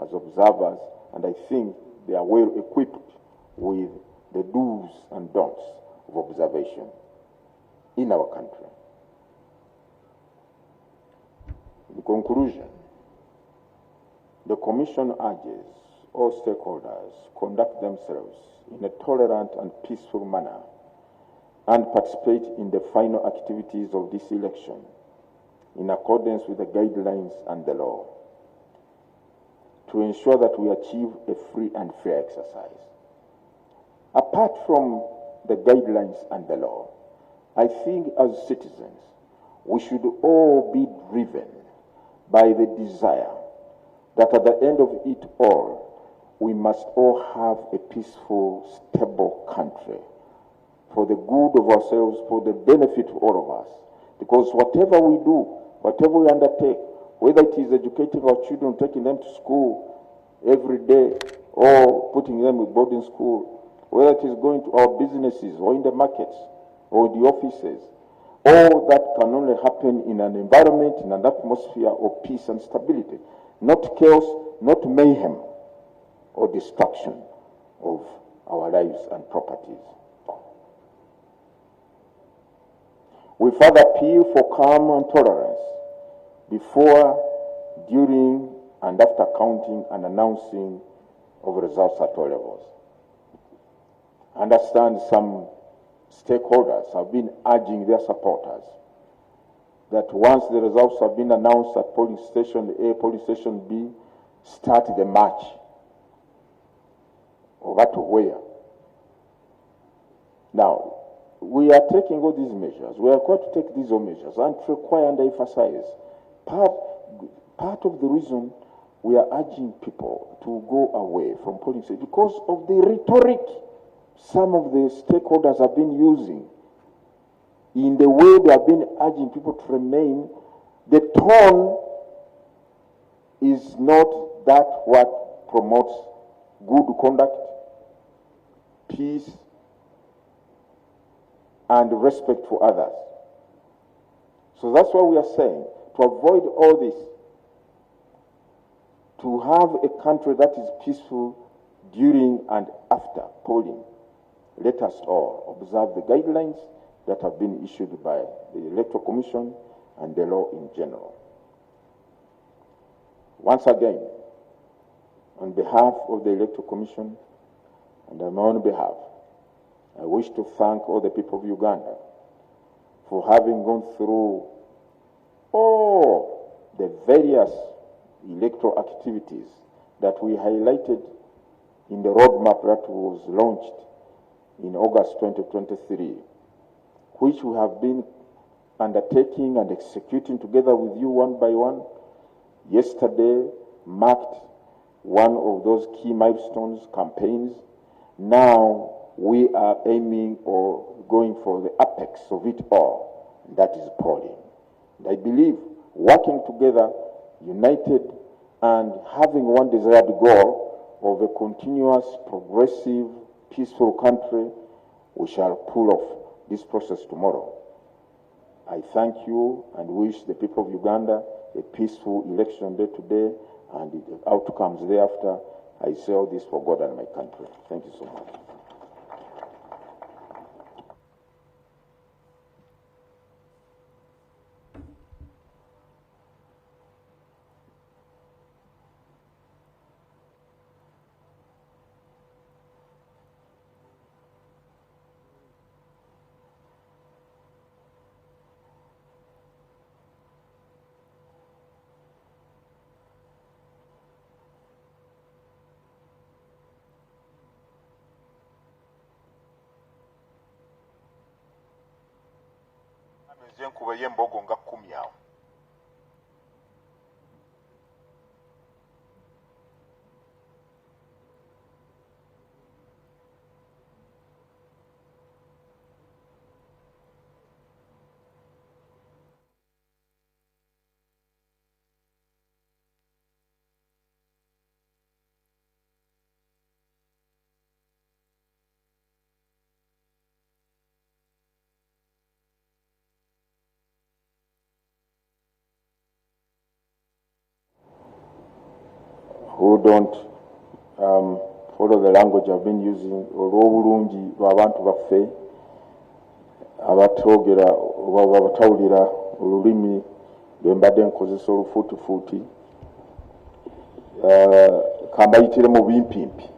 as observers, and I think they are well equipped with the do's and don'ts of observation in our country. In conclusion, the Commission urges all stakeholders conduct themselves in a tolerant and peaceful manner and participate in the final activities of this election in accordance with the guidelines and the law, to ensure that we achieve a free and fair exercise. Apart from the guidelines and the law, I think as citizens, we should all be driven by the desire that at the end of it all, we must all have a peaceful, stable country for the good of ourselves, for the benefit of all of us. Because whatever we do, whatever we undertake, whether it is educating our children, taking them to school every day, or putting them in boarding school, whether it is going to our businesses or in the markets or the offices, all that can only happen in an environment, in an atmosphere of peace and stability, not chaos, not mayhem or destruction of our lives and properties. We further appeal for calm and tolerance before, during, and after counting and announcing of results at all levels. I understand some stakeholders have been urging their supporters that once the results have been announced at polling station A, polling station B, start the march over to where. Now, we are taking all these measures. We are going to take these measures and require and emphasize part of the reason we are urging people to go away from polling stations because of the rhetoric some of the stakeholders have been using in the way they have been urging people to remain. The tone is not that what promotes good conduct, peace, and respect for others. So that's why we are saying, to avoid all this, to have a country that is peaceful during and after polling, let us all observe the guidelines that have been issued by the Electoral Commission and the law in general. Once again, on behalf of the Electoral Commission and on my own behalf, I wish to thank all the people of Uganda for having gone through all the various electoral activities that we highlighted in the roadmap that was launched in August 2023, which we have been undertaking and executing together with you one by one. Yesterday marked one of those key milestones, campaigns. Now we are aiming or going for the apex of it all, that is polling. And I believe working together, united, and having one desired goal of a continuous, progressive, peaceful country, we shall pull off this process tomorrow. I thank you and wish the people of Uganda a peaceful election day today and the outcomes thereafter. I say all this for God and my country. Thank you so much. Kuba yembogo nga 10 awo. Who don't follow the language I've been using, olw'obulungi bw'abantu baffe abatwogera oba abatawulira olulimi lwe mbadde nkozesa olufuutifuuti, kambayitire mu bimpimpi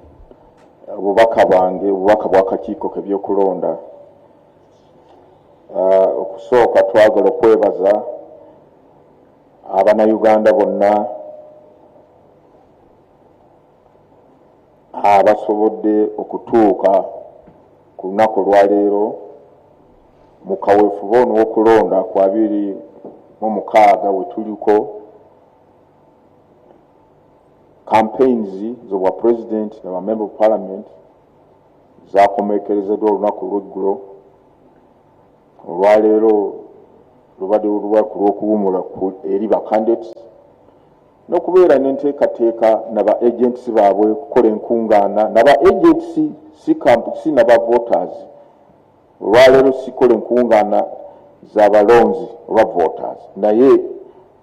obubaka bwange, obubaka bw'akakiiko k'ebyokulonda. Okusooka twagala okwebaza Abannayuganda bonna abasobodde okutuuka ku lunaku olwaleero mu kaweefube ono w'okulonda ku 26 we tuliko campaigns z'obwa president n'aba member of parliament zaakomeekerezeddwa olunaku lw'eggulo. Olwaleero lubadde olunaku lw'okuwumula eri ba candidates n'okubeera n'enteekateeka n'aba agents baabwe okukola enkungaana n'aba agents si n'aba voters. Olwaleero sikola enkungaana z'abalonzi oba voters, naye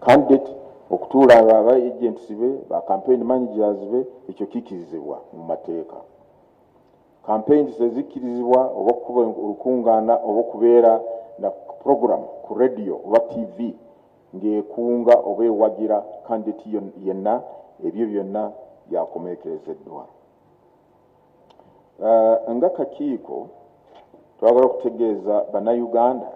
candidate okutuula aba agents be ba campaign managers be, ekyo kikirizibwa mu mateeka. Campaigns ezikkirizibwa oba okuba olukungaana oba okubeera na program ku radio oba TV ng'ekunga oba ewagira candidate yenna, ebyo byonna byakomeekerezeddwa. Nga kakiiko twagala okutegeeza Bannayuganda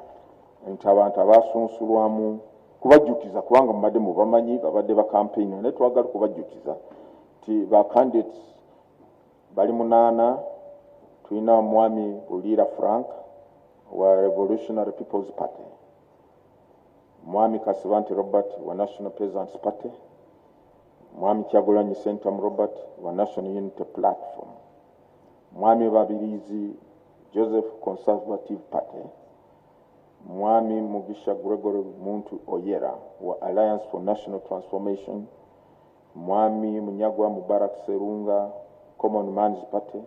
nti abantu abaasunsulwamu kubajjukiza, kubanga mubadde mubamanyi babadde ba campaign, naye twagala kubajjukiza nti ba candidates bali 8. Tulina Mwami Bulira Frank wa Revolutionary People's Party, Mwami Kasibanti Robert wa National Peasants Party, Mwami Kyagulanyi Sentam Robert wa National Unity Platform, Mwami Babirizi Joseph Conservative Party, Mwami Mugisha Gregory Muntu Oyera wa Alliance for National Transformation, Mwami Munyagwa Mubarak Serunga Common Man's Party,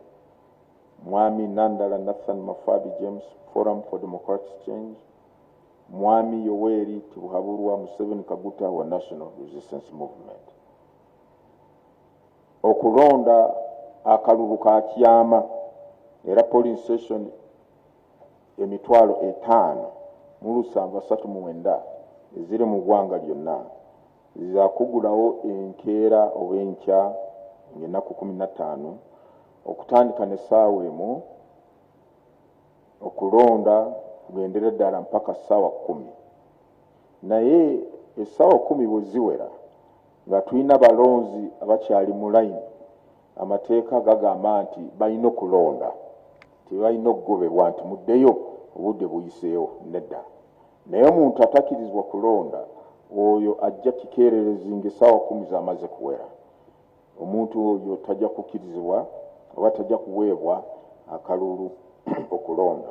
Mwami Nandala Nathan Mafabi James Forum for Democratic Change, Mwami Yoweri Tibuhaburwa Museveni Kaguta wa National Resistance Movement. Okulonda akalulu ka kyama era polling station emitwalo 5,739 eziri mu ggwanga lyonna zizakugulawo enkeera oba enkya ng'ennaku 15 okutandika n'essaawa emu. Okulonda tugendera ddala mpaka ssaawa 10 naye essaawa 10 bwe ziwera nga tulina balonzi abakyali mu layini amateeka gagamba nti balina okulonda tebalina okugobebwa nti muddeyo obudde buyiseewo nedda naye omuntu atakirizibwa kulonda oyo ajja kikeererezi ng'essaawa 10 zamaze kuwera omuntu oyo tajja kukirizibwa oba tajja kuweebwa akalulu okulonda.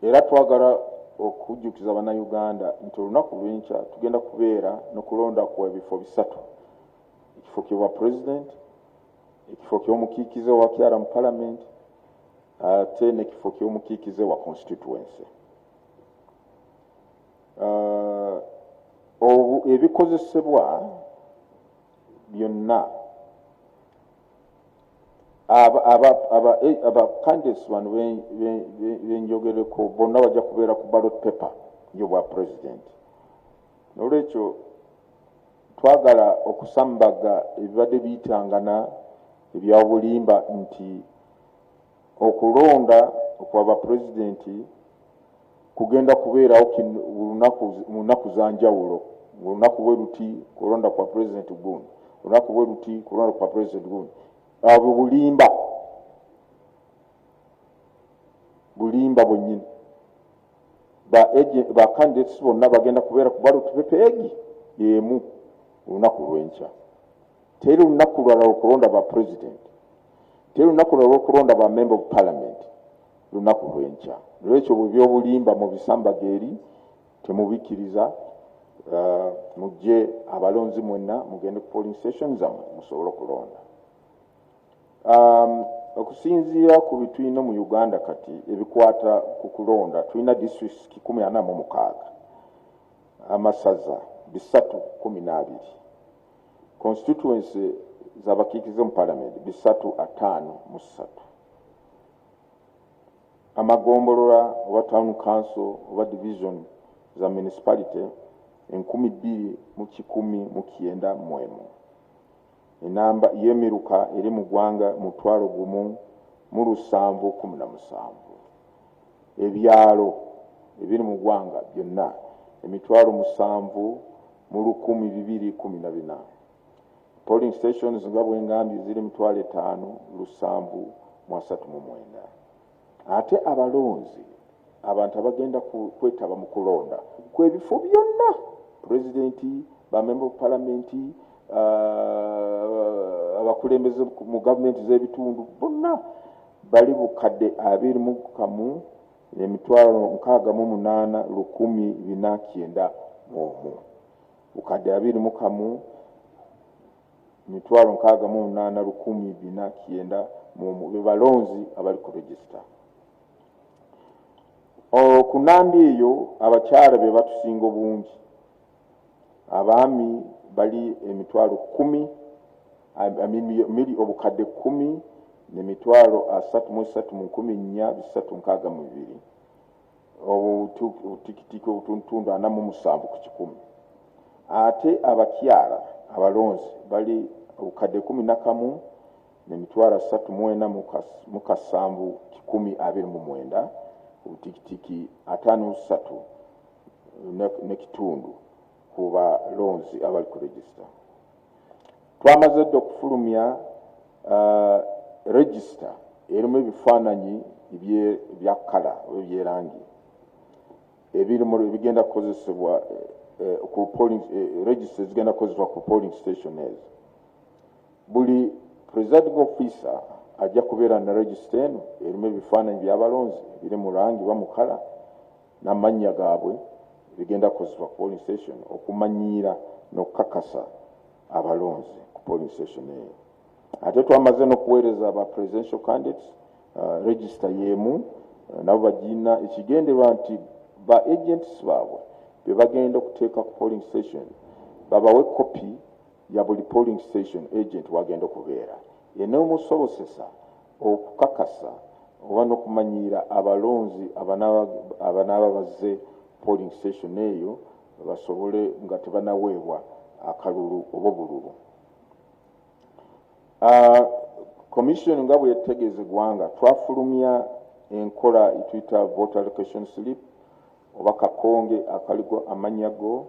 Era twagala okujjukiza bannayuganda nti olunaku lw'enkya tugenda kubeera n'okulonda kwa ebifo 3 ekifo ky'obwa president ekifo ky'omukiikize wa kyala mu parliament ate n'ekifo ky'omukiikize wa constituency. Ebikozesebwa byonna aba candidates bano benjogereko bonna bajja kubeera ku ballot paper y'obwa president. Nolwekyo twagala okusambaga ebibadde biyitangana ebyabulimba nti okulonda okwaba pulezidenti kugenda kubeerawo mu nnaku za njawulo. Olunaku bwe luti kulonda kwa pulezidenti gundi, olunaku bwe luti kulonda kwa pulezidenti gundi. Abo bulimba bwennyini. Ba candidates bonna bagenda kubeera ku ballot paper emu olunaku lw'enkya. Teri lunaku lulala okulonda ba president, teri lunaku lulala okulonda ba member of parliament, lunaku lw'enkya. Lwekyo bw'ebyobulimba mu bisamba geeri temubikiriza. Mujje abalonzi mwenna mugende ku polling station zammwe musobole okulonda. Okusinziira ku bitulina mu Uganda kati ebikwata ku kulonda tulina districts 146, amasaza 312, constituency z'abakiikize mu parliament 353, amagombolola oba town council oba division za municipality 2191. Enamba y'emiruka eri mu ggwanga 1,717. Ebyalo ebiri mu ggwanga byonna 7,214. Polling stations nga bwe ngambye ziri 5,739. Ate abalonzi abantu abagenda kwetaba mu kulonda kw'ebifo byonna presidenti, ba member of parliament, abakulembeze mu gavumenti z'ebitundu bonna bali bukadde 21,608,491. Bukadde 21,608,491 be balonzi abali ku register. Okunambi eyo abakyala be batusinga obungi. Abaami bali 10,000, obukadde 10 n'emitwalo 33,462. Obutikitiki obutundu 47 ku 100. Ate abakyala abalonzi bali obukadde 11 n'emitwalo 34,129. Obutikitiki 53 n'ekitundu ku balonzi abali ku register. Twamaze dda okufulumya register erimu ebifaananyi ebya kala ebyerangi ebigenda kukozesebwa ku polling register zigenda kukozesebwa ku polling station ezo. Buli presiding officer ajja kubeera na register eno erimu ebifaananyi by'abalonzi biri mu langi ba mu kala n'amannya gaabwe bigenda kukozesebwa ku polling station okumanyiira n'okukakasa abalonzi ku polling station eyo. Ate twamaze n'okuweereza aba presidential candidates register y'emu nabo bagina ekigenderwa nti ba agents baabwe be bagenda okuteeka ku polling station babawe kopi ya buli polling station agent wagenda okubeera enoomusobosesa okukakasa oba n'okumanyiira abalonzi abanaaba bazze polling station eyo basobole nga tebanaweebwa akalulu oba obululu. Commission nga bwe yetegeeza eggwanga twafulumya enkola etuyita voter allocation slip oba kakonge akaliko amannya go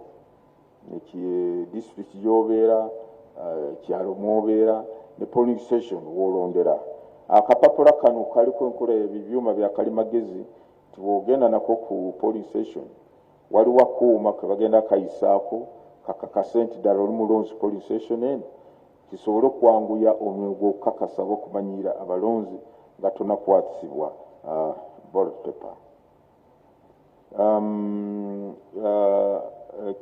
district gy'obeera ekyalo mw'obeera ne polling station w'olondera. Akapapula kano kaliko enkola ebyuma bya kalimagezi nti bw'ogenda nako ku polling station waliwo akuuma ke bagenda kayisaako kakakase nti ddala oli mulonzi polling station eno kisobole okwanguya omwego okukakasa okumanyira abalonzi nga tonakwatisibwa ballot paper.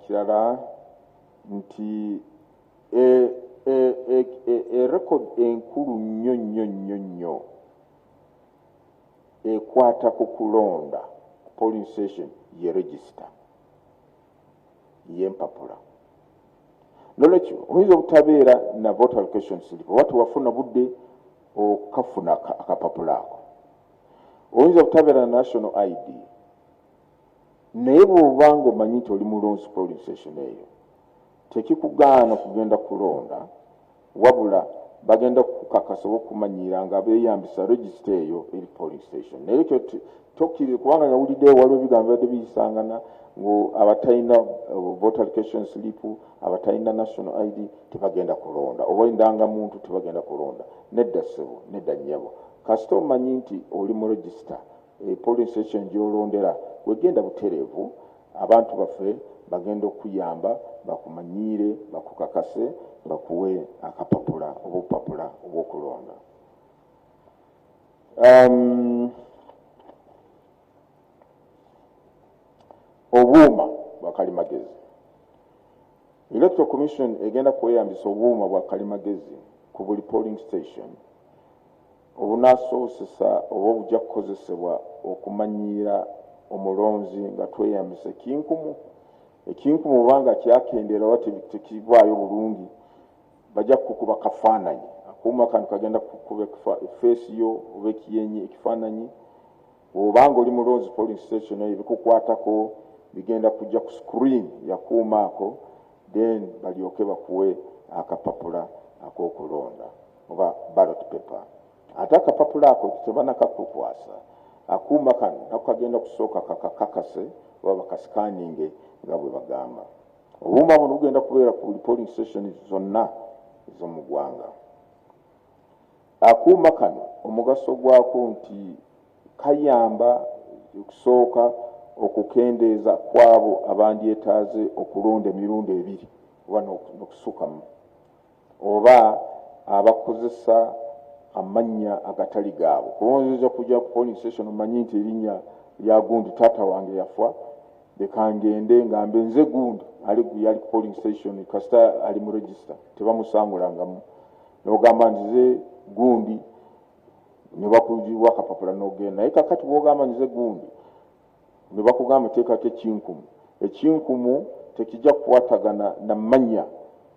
Kirala nti record enkulu nnyo ekwata ku kulonda polling station ye register y'empapula. Nolwekyo oyinza obutabeera na voter allocation slip oba tewafuna budde okukafuna akapapula ako, oyinza obutabeera na national ID, naye bw'obanga omanyi nti oli mulonzi polling station eyo tekikugaana kugenda kulonda, wabula bagenda kukakasa okumanyira nga beeyambisa register eyo eri polling station. Naye ekyo tokkiriza kubanga nawulidde waliwo ebigambo byadde biyisangana abatalina voter allocation slip, abatalina national ID tebagenda kulonda, oba indangamuntu tebagenda kulonda. Nedda ssebo, nedda nnyabo. Kasita omanyi nti oli mu register polling station gy'olondera wegenda butereevu, abantu baffe bagenda okuyamba bakumanyiire, bakukakase, bakuwe akapapula oba obupapula obw'okulonda. Obuuma bwa kalimagezi. Electoral Commission egenda kweyambisa obuuma bwa kalimagezi ku buli polling station obunaasobozesa oba obujja kukozesebwa okumanyiira omulonzi nga tweyambisa ekinkumu. Ekinkumu obanga kyakendera oba tekivaayo bulungi bajja kukuba kafaananyi. Akuuma kano kagenda kukuba efeesi yo oba ekiyenyi ekifaananyi. Obanga oli mulonzi polling station eyo bikukwatako bigenda kujja ku screen yakuuma ako, then balyoke bakuwe akapapula ak'okulonda oba ballot paper. Ate akapapula ako tebanakakukwasa, akuuma kano nako kagenda kusooka kakakakase oba bakasikaninge nga bwe bagamba. Obuuma buno bugenda kubeera ku buli polling station zonna ez'omu ggwanga. Akuuma kano omugaso gwako nti kayamba okusooka okukendeeza kwabo abandyetaaze okulonda emirundi ebiri oba n'okusukamu, oba abakozesa amannya agatali gaabo. Kubonzeza kujja ku polling station omanyi nti erinnya lya gundi taata wange yafa, leka ngende ngambe nze gundi yali ku polling station kasita ali mu register tebamusangulangamu, n'ogamba nti nze gundi ne bakugiwa akapapula n'ogenda. Naye kakati bw'ogamba nti nze gundi ne bakugamba teekako ekinkumu, ekinkumu tekijja kukwatagana na mannya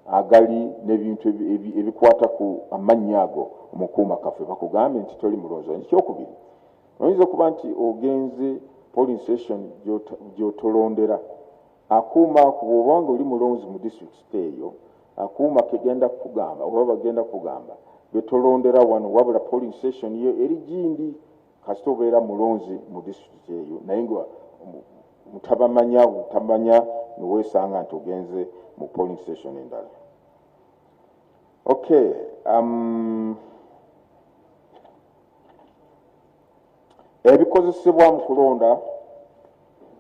agali n'ebintu ebikwata ku amannya ago omukuuma kaffe bakugambe nti toli mulonzi. Ekyokubiri, oyinza okuba nti ogenze polling station gy'otolondera, akuuma ako bw'obanga oli mulonzi mu district eyo, akuuma kegenda kugamba oba bagenda kugamba betolondera wano wabula polling station yo eri gindi kasita obeera mulonzi mu district eyo naye nga mutabamanya niweesanga nti ogenze mu polling station endala. Okay, ebikozesebwa mu kulonda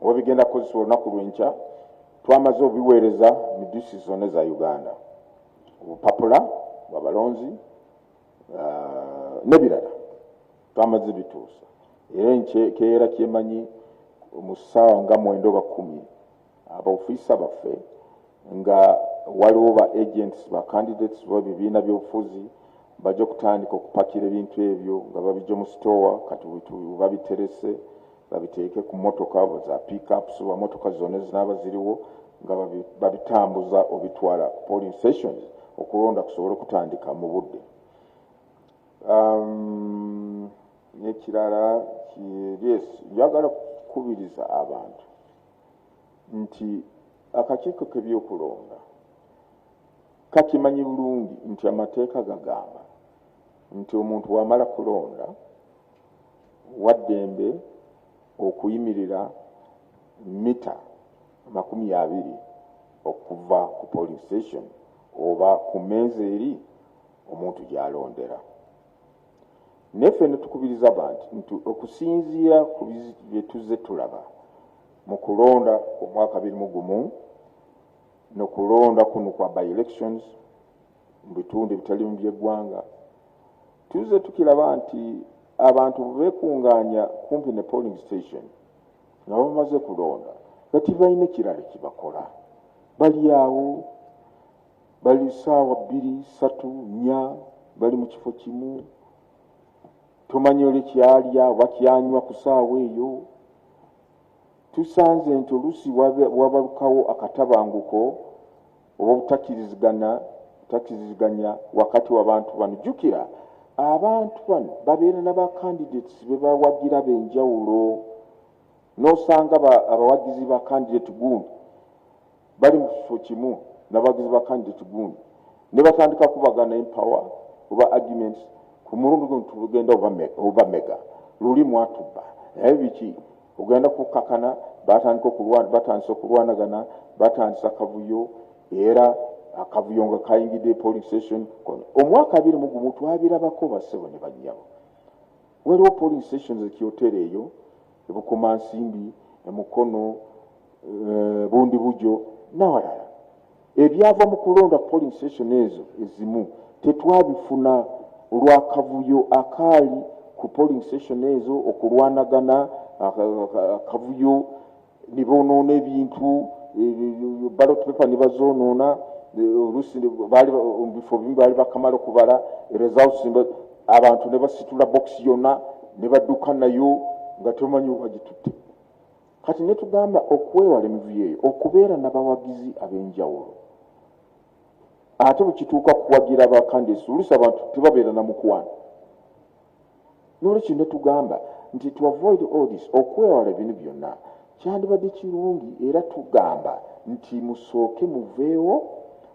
oba bigenda kukozesebwa olunaku lw'enkya twamaze obiweereza mu district zonna za Uganda, obupapula bw'abalonzi n'ebirala twamaze bituusa. Era enkeera kyemanyi mu ssaawa nga 9 oba 10 abaofiisa baffe nga waliwo ba agents ba candidates ba bibiina by'obufuzi bajja kutandika okupakira ebintu ebyo nga babijja mu store kati babiterese babiteeke ku motoka za pickups oba motoka zonna zinaaba ziriwo nga babitambuza obitwala ku polling stations okulonda kusobole okutandika mu budde. N'ekirala njagala kukubiriza abantu nti akakiiko k'ebyokulonda kakimanyi bulungi nti amateeka gagamba nti omuntu wamala kulonda waddembe okuyimirira mita 20 okuva ku polling station oba ku meeza eri omuntu gyalondera. Neffe ne tukubiriza abantu nti okusinziira ku bye tuzze tulaba mu kulonda omwaka 2021 n'okulonda kuno kwa by elections mu bitundu ebitalimu by'eggwanga, tuzze tukiraba nti abantu beekunganya kumpi ne polling station nga bamaze kulonda kati balina kirala kibakola. Bali awo, bali ssaawa 2, 3, 4 bali mu kifo kimu, tomanyi oli kyalya oba kyanywa ku ssaawa eyo. Tusanze nti oluusi wabalukawo akatabanguko oba obutakkiriziganya wakati w'abantu bano. Jjukira abantu bano babeera n'abacandidates be bawagira b'enjawulo, n'osanga abawagizi ba candidate gundi bali mu kifo kimu n'abawagizi ba candidate gundi ne batandika kubagana empower oba arguments ku mulundi guno tugenda oba mega luli mwatubba naye biki ogenda kukakana batandise okulwanagana, batandisa akavuyo, era akavuyo nga kayingidde polling station. Omwaka 2021 twabirabako bassebo ne banyabo. Waliwo polling stations ekyotere eyo ebukomansimbi, emukono, bundi bujo n'awalala. Ebyava mu kulonda polling station ezo ezimu tetwabifuna olw'akavuyo akaali ku polling station ezo, okulwanagana akavuyo ne bonoona ebintu, ballot paper ne bazoonoona, oluusi mu bifo bimu baali bakamala okubala results, abantu ne basitula box yonna ne badduka nayo nga tomanyi bagitutte. Kati ne tugamba okwewala emivuyo eyo okubeera n'abawagizi ab'enjawulo, ate bwe kituuka kuwagira abakandidates oluusi abantu tebabeera na mukwano. N'olwekyo ne tugamba nti to avoid all this, okwewala bino byonna kyandibadde kirungi, era tugamba nti musooke muveewo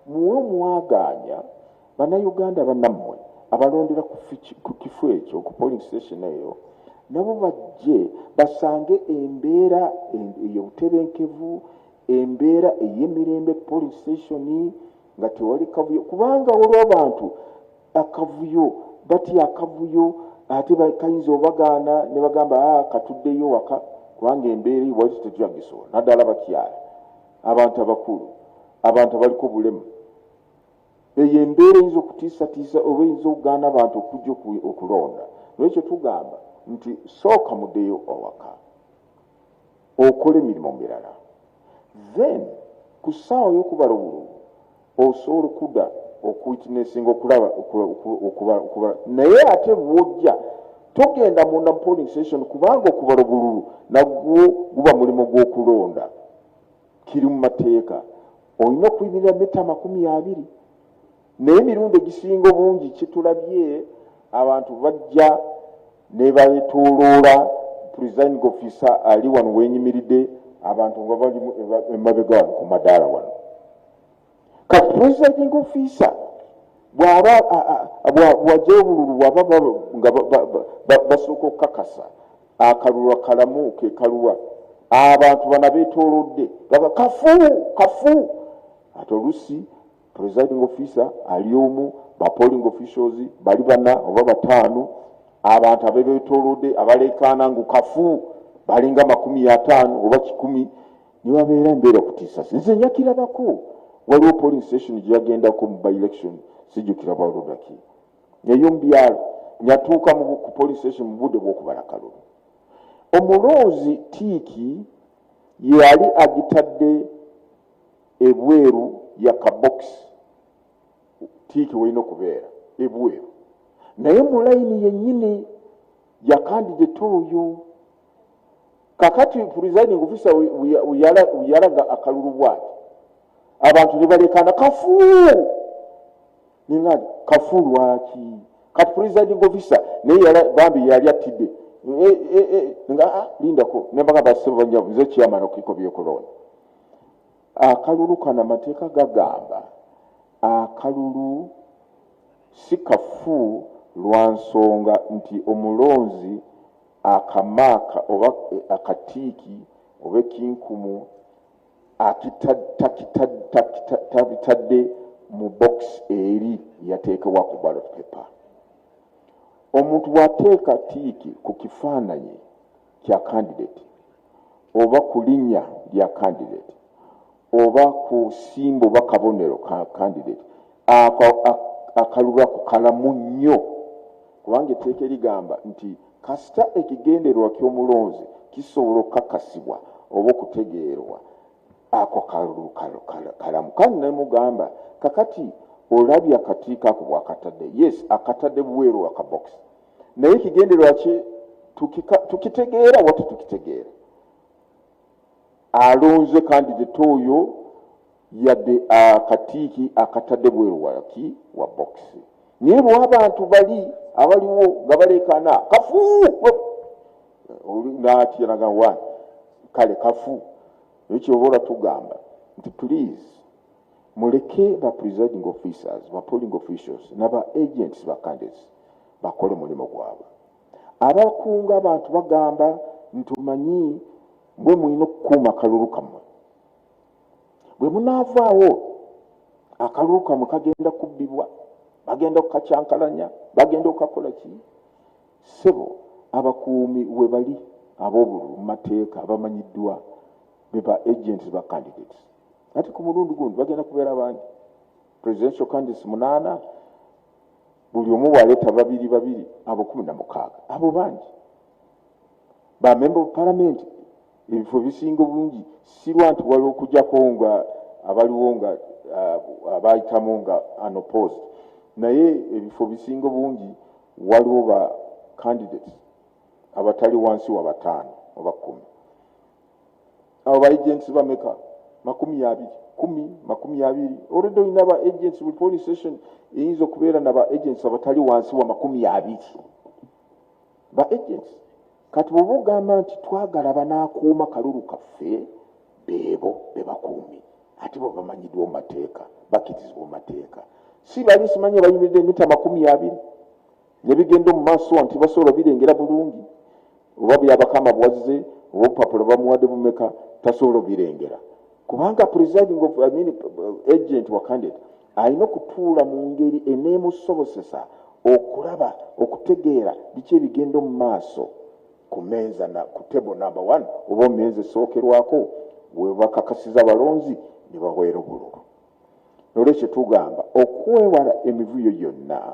muwe omwagaanya bannayuganda bannammwe abalondera ku kifo ekyo ku polling station eyo, nabo bajje basange embeera ey'obutebenkevu, embeera ey'emirembe polling station nga tewali kavuyo. Kubanga waliwo abantu akavuyo batya akavuyo ate bakayinza obagaana ne bagamba katuddeyo waka kubanga embeera wali tetyagisobola, naddala bakyala, abantu abakulu, abantu abaliko obulemu. Eyo embeera eyinza okutiisatiisa oba eyinza okugaana abantu okujja okulonda. Nolwekyo tugamba nti sooka muddeyo owaka okole emirimu mirala, then ku ssaawa y'okubala obululu osobola okudda okuwitnessinga okubala, naye ate bw'ojja togenda munda mu polling station kubanga okubala obululu nagwo guba mulimu gw'okulonda, kiri mu mateeka. Olina okuyimirira mita 20. Naye emirundi egisinga obungi kitulabye abantu bajja ne beetooloola presiding officer ali wano wenyimiridde, abantu nga bali emabega wano ku madaala wano. Kati presiding officer bw'ajja obululu bw'aba nga basooka okukakasa akalulu kalamuuke kaluwa, abantu bana beetoolodde baba kafu. Ate oluusi presiding officer ali omu, ba polling officials bali 4 oba 5, abantu abebeetoolodde abaleekaana ngu kafu balinga 50 oba 100, ne babeera embeera okutiisa. Nze nyakirabako waliwo polling station gye yagendako mu by election, sijjukira balodaki eyo mu byalo, nyatuuka ku polling station mu budde bw'okubala kalulu. Omuloozi tiiki yali agitadde ebweru ya kabokisi, tiiki welina okubeera ebweru, naye mu layini yennyini ya candidate oyo. Kakati presiding officer yalaga akalulu bwati, abantu ne balekana kafu, ninga kafu lwaki? Kati presiding officer naye bambi yali attidde nga lindako nembaga basebanya nze chairman okiko byekolona. Akalulu kana mateeka gagamba akalulu si kafu lwa nsonga nti omulonzi akamaaka oba akatiiki oba ekinkumu tabitadde mu box eri yateekebwa ku ballot paper. Omuntu bw'ateeka tiiki ku kifaananyi kya candidate oba ku linnya lya candidate oba ku simbo oba kabonero ka candidate akalulu ako kalamu nnyo kubanga etteeka erigamba nti kasita ekigendererwa ky'omulonzi kisobola okukakasibwa oba okutegeerwa ako kalulu kalamu. Kandi nemugamba kakati olabye akatiiko ako bw'akatadde, yes akatadde bweru akabokisi naye ekigendererwa kye tukitegeera wate tukitegeera alonze candidate oyo yadde akatiiki akatadde bweru waki wa bokisi. Naye lw'abantu bali abaliwo nga baleekaana kafu natyanaga wa kale kafu ekyobola tugamba nti please muleke ba presiding officers ba polling officials n'aba agents ba candidates bakole mulimu gwabwe. Abakunga abantu bagamba ntumanyi bwe mulina okukuuma akalulu kammwe bwe munaavaawo akalulu kammwe kagenda kubbibwa bagenda okukacyankalanya bagenda okukakola ki sebo abakuumi we bali ab'obululu mu mateeka abamanyiddwa beba agents ba candidates. Ati ku mulundi gundi bagenda kubeera bangi presidential candidates 8 buli omu bwaleeta babiri abo 16 abo bangi ba member of parliament ebifo bisinga bungi si lwanti waliwo okujjako nga abaliwo nga abayitamu nga unopposed naye ebifo bisinga bungi waliwo ba candidates abatali wansi wa 5 oba 10. Abo ba agents bameka 20 already olina ba agents with police station eyinza okubeera n'aba agents abatali wansi wa 20 ba agents. Kati bwe bugamba nti twagala banaakuuma kalulu kaffe beebo bebakuumi ate bo bamanyiddwa mu mateeka bakkirizibwa mu mateeka si bali simanye bayimiridde mita 20 ne bigenda mu maaso nti basobola birengera bulungi oba byabakama bwazze oba obupapula bamuwadde bumeka tasobola birengera kubanga presiding of agent wa candidate alina okutuula mu ngeri eneemusobozesa okulaba okutegeera biki ebigenda mu maaso ku meeza na ku table number 1 oba meeza esookerwako we bakakasiza abalonzi ne baweera obululu. Olwekyo tugamba okwewala emivuyo yonna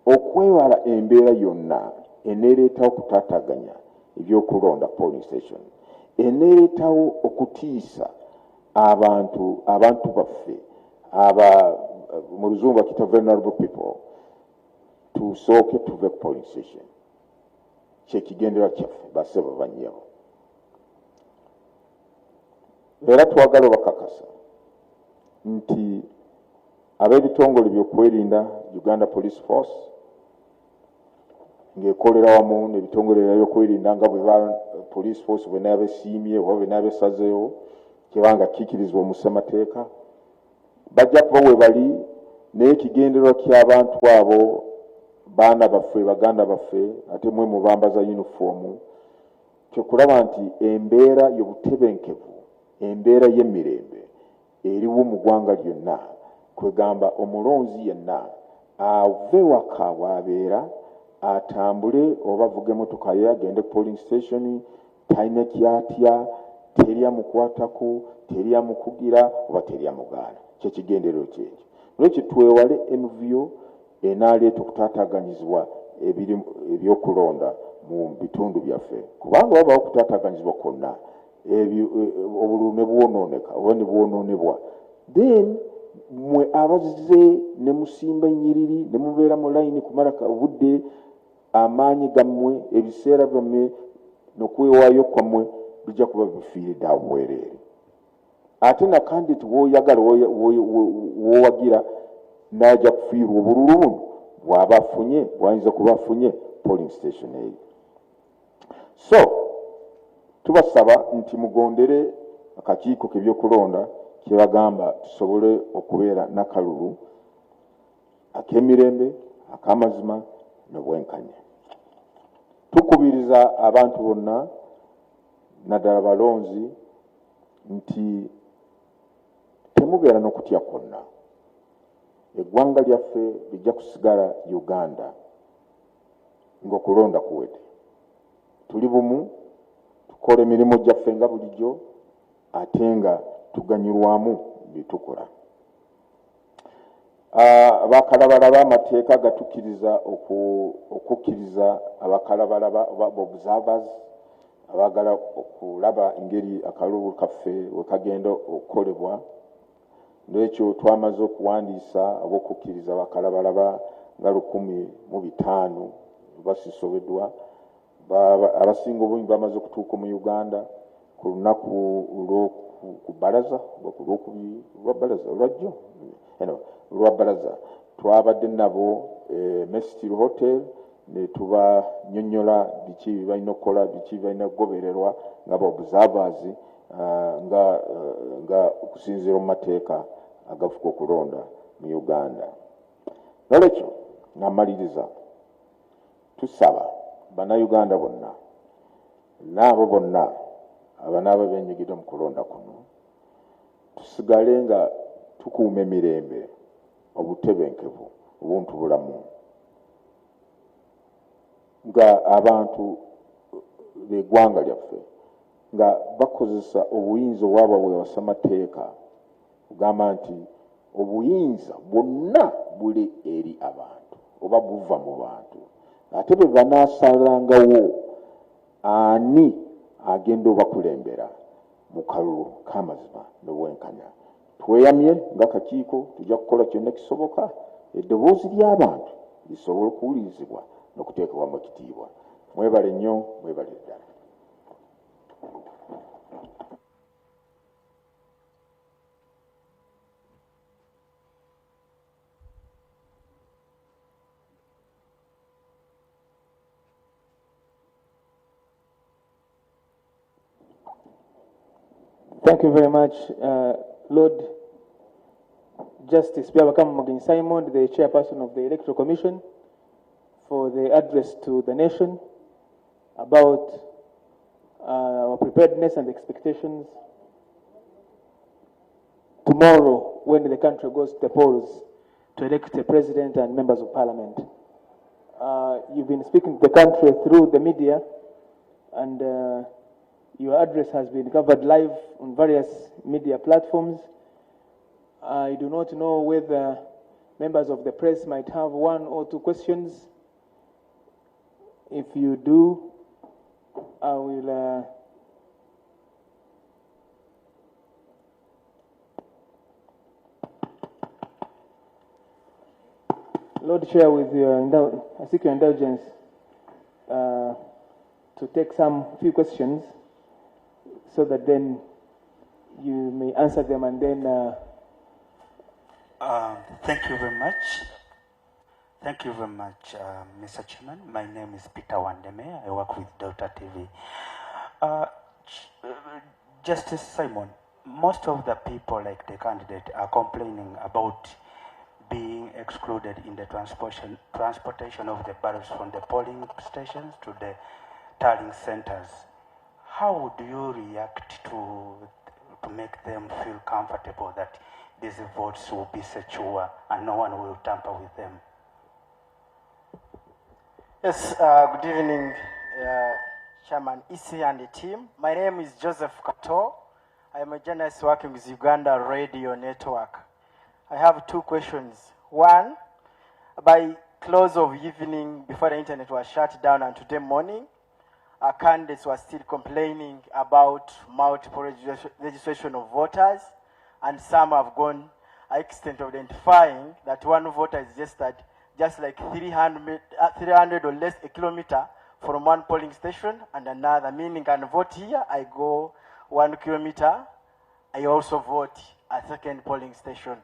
okwewala embeera yonna eneereetawo okutaataganya ebyokulonda polling station eneereetawo okutiisa abantu baffe mu luzungu bakita vulnerable people tusooke tuve ku polling station kyekigendererwa kyaffe basebo bannyewo. Era twagala obakakasa nti ab'ebitongole by'okwerinda Uganda Police Force ng'ekolera wamu n'ebitongole by'okwerinda nga bwe ba police force bwe n'abesiimye oba bwe n'abesazeewo kibanga kiikirizibwa mu ssemateeka bajja kuba we bali naye ekigendererwa ky'abantu abo baana baffe baganda baffe ate mwe mubambaza yunifoomu kyokulaba nti embeera y'obutebenkevu embeera y'emirembe eriwo mu ggwanga lyonna kwegamba omulonzi yenna ave waka waabeera atambule oba avuge emotoka ye agende ku polling station talina kyatya teri amukwatako teri amukugira oba teri amugaana kyekigenderero kyekyo. Olwekyo twewale emivuyo enaaleeta okutaataganyizibwa ebyokulonda mu bitundu byaffe kubanga wabawo okutaataganyizibwa kwonna obululu ne bwonooneka oba ne bwonoonebwa then mwe abazze ne musimba ennyiriri ne mubeera mu layini kumala obudde amaanyi gammwe ebiseera byammwe n'okwewaayo kwammwe bijja kuba bifiiridde awo bwereere ate na candidate w'oyagala w'owagira n'ajja kufiirwa obululu buno bw'aba afunye bw'ayinza kuba afunye polling station eyo. So tubasaba nti mugondere akakiiko k'ebyokulonda kye bagamba tusobole okubeera n'akalulu ak'emirembe akamazima n'obwenkanya. Tukubiriza abantu bonna naddala balonzi nti temubeera n'okutya kwonna. Eggwanga lyaffe lijja kusigala Uganda ng'okulonda kuwedde. Tuli bumu, tukola emirimu gyaffe nga bulijjo, ate nga tuganyulwamu bye tukola. Abakalabalaba amateeka gatukkiriza okukkiriza abakalabalaba oba observers abagala okulaba engeri akalulu kaffe we kagenda okukolebwa. N'ekyo twamaze okuwandiisa ab'okukkiriza abakalabalaba nga 1,500 basisobeddwa. Abasinga obungi bamaze okutuuka mu Uganda ku lunaku olwa balaza. Twabadde nabo Mestil Hotel ne tubanyonnyola biki balina okukola, biki balina kugobererwa nga observers nga okusinziira mu mateeka agafuka okulonda mu Uganda. Nolwekyo namaliriza tusaba bannayuganda bonna n'abo bonna abanaaba benyigira mu kulonda kuno tusigale nga tukuuma emirembe, obutebenkevu, obuntu bulamu, nga abantu b'eggwanga lyaffe nga bakozesa obuyinza obwaba bwewasa amateeka kugamba nti obuyinza bwonna buli eri abantu oba buva mu bantu. Ate bwe banaasalangawo ani agenda obakulembera mu kalulu k'amazima n'obwenkanya. Tweyamye nga Akakiiko tujja kukola kyonna kisoboka eddoboozi ly'abantu lisobole okuwulirizibwa n'okuteekebwa mu kitiibwa. Mwebale nnyo, mwebale ddala. Thank you very much, Lord Justice Byabakama Mugenyi Simon, the chairperson of the Electoral Commission, for the address to the nation about our preparedness and expectations tomorrow when the country goes to the polls to elect a president and members of parliament. You've been speaking to the country through the media, and your address has been covered live on various media platforms. I do not know whether members of the press might have 1 or 2 questions. If you do, I will Lord Chair, with your I seek your indulgence to take some few questions, so that then you may answer them, and then thank you very much. Thank you very much, Mr. Chairman. My name is Peter Wandeme. I work with STAR TV. Justice Simon, most of the people, like the candidate, are complaining about being excluded in the transportation of the ballots from the polling stations to the tallying centers. How do you react to make them feel comfortable that these votes will be secure and no one will tamper with them? Yes, good evening, Chairman Isi and the team. My name is Joseph Kato. I am a journalist working with Uganda Radio Network. I have 2 questions. One, by close of evening, before the internet was shut down, and today morning, our candidates were still complaining about multiple registration of voters, and some have gone to the extent of identifying that one voter is registered just like 300 or less a kilometer from one polling station and another, meaning I can vote here, I go 1 kilometer, I also vote at a second polling station.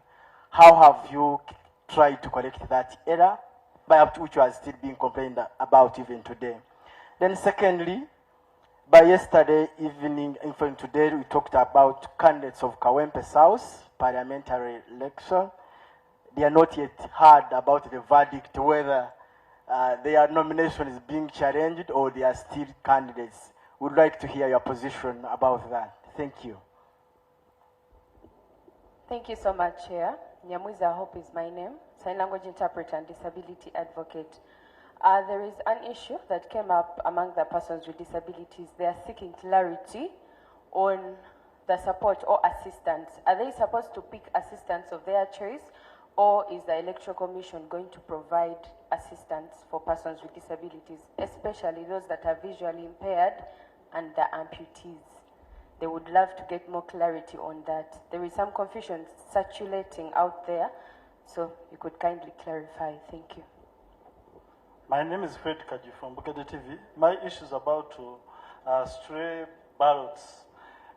How have you tried to correct that error, which was still being complained about even today? Then secondly, by yesterday evening, in fact today, we talked about candidates of Kawempe South parliamentary election. they are not yet heard about the verdict, whether their nomination is being challenged or they are still candidates. Would like to hear your position about that. Thank you. Thank you so much, Chair. Nyamwiza Hope is my name, sign language interpreter and disability advocate. There is an issue that came up among the persons with disabilities. They are seeking clarity on the support or assistance. Are they supposed to pick assistance of their choice, or is the Electoral Commission going to provide assistance for persons with disabilities, especially those that are visually impaired and the amputees? They would love to get more clarity on that. There is some confusion circulating out there, so you could kindly clarify. Thank you. My name is Fred Kaji from Bugede TV. My issue is about stray ballots,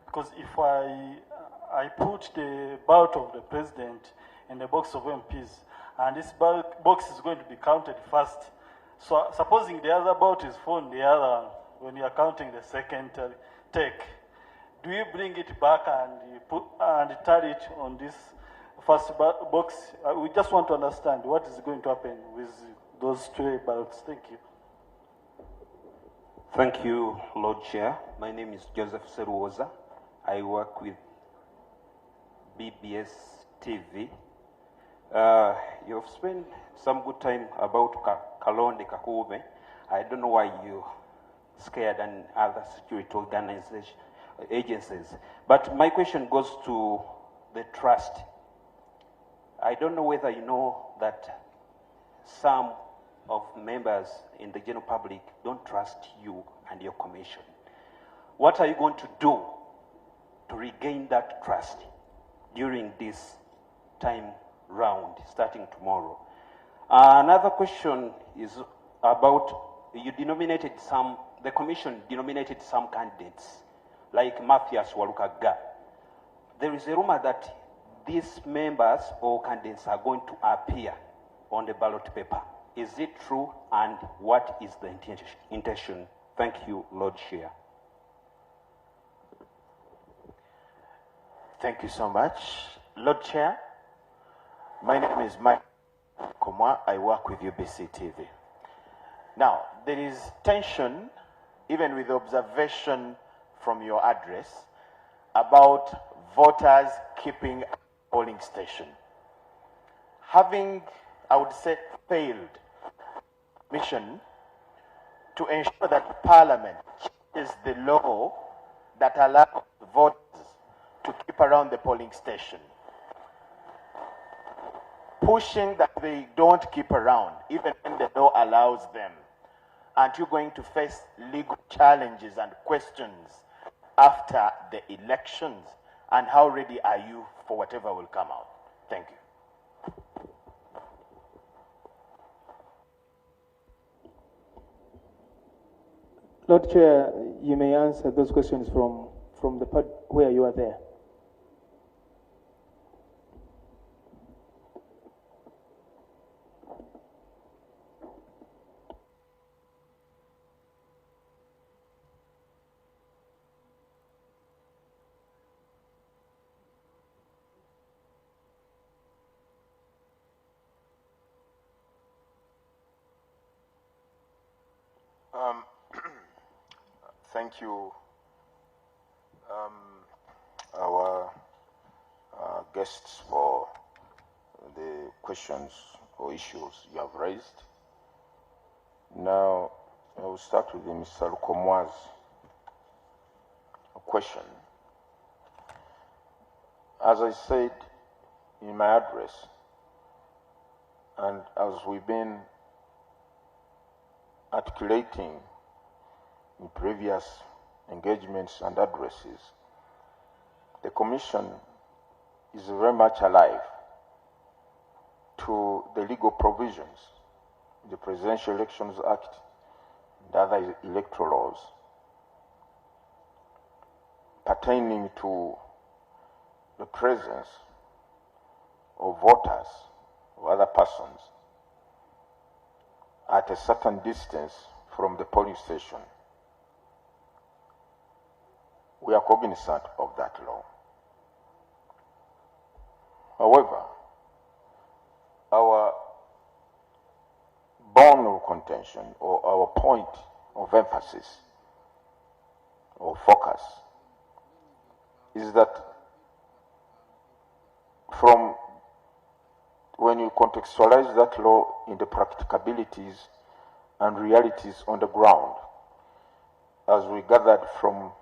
because if I put the ballot of the president in the box of MPs, and this ballot box is going to be counted first. So supposing the other ballot is found the other when you are counting the second take, do you bring it back and you put and tally it on this first box? We just want to understand what is going to happen with those stray ballots. Thank you. Thank you, Lord Chair. My name is Joseph Seruoza. I work with BBS TV. You've spent some good time about Kalonde Kakube. I don't know why you scared and other security agencies. But my question goes to the trust. I don't know whether you know that some of members in the general public don't trust you and your commission. What are you going to do to regain that trust during this time round, starting tomorrow? Another question is about, the commission denominated some candidates, like Matthias Walukaga. There is a rumor that these members or candidates are going to appear on the ballot paper. Is it true, and what is the intention? Thank you, Lord Chair. Thank you so much. Lord Chair, my name is Mike Komwa. I work with UBC TV. Now, there is tension, even with observation from your address, about voters keeping a polling station. Having, I would say, failed mission to ensure that Parliament changes the law that allows voters to keep around the polling station, pushing that they don't keep around, even when the law allows them. Aren't you going to face legal challenges and questions after the elections? And how ready are you for whatever will come out? Thank you. Lord Chair, you may answer those questions from the part where you are there. Thank you, our guests, for the questions or issues you have raised. Now, I will start with Mr. Lukomwa's question. As I said in my address, and as we've been articulating in previous engagements and addresses, the Commission is very much alive to the legal provisions, the Presidential Elections Act and other electoral laws pertaining to the presence of voters or other persons at a certain distance from the polling station. We are cognizant of that law. However, attention or our point of emphasis or focus is that from when you contextualize that law in the practicabilities and realities on the ground, as we gathered from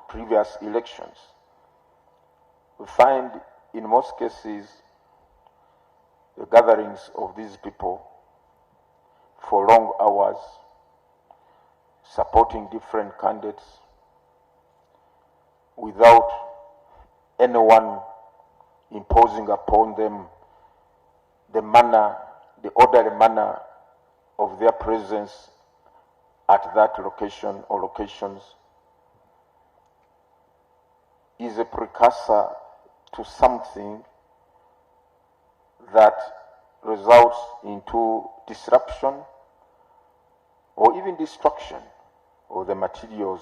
previous elections, we find in most cases the gatherings of these people for long hours, supporting different candidates without anyone imposing upon them the manner, the orderly manner of their presence at that location or locations, is a precursor to something that results into disruption or even destruction of the materials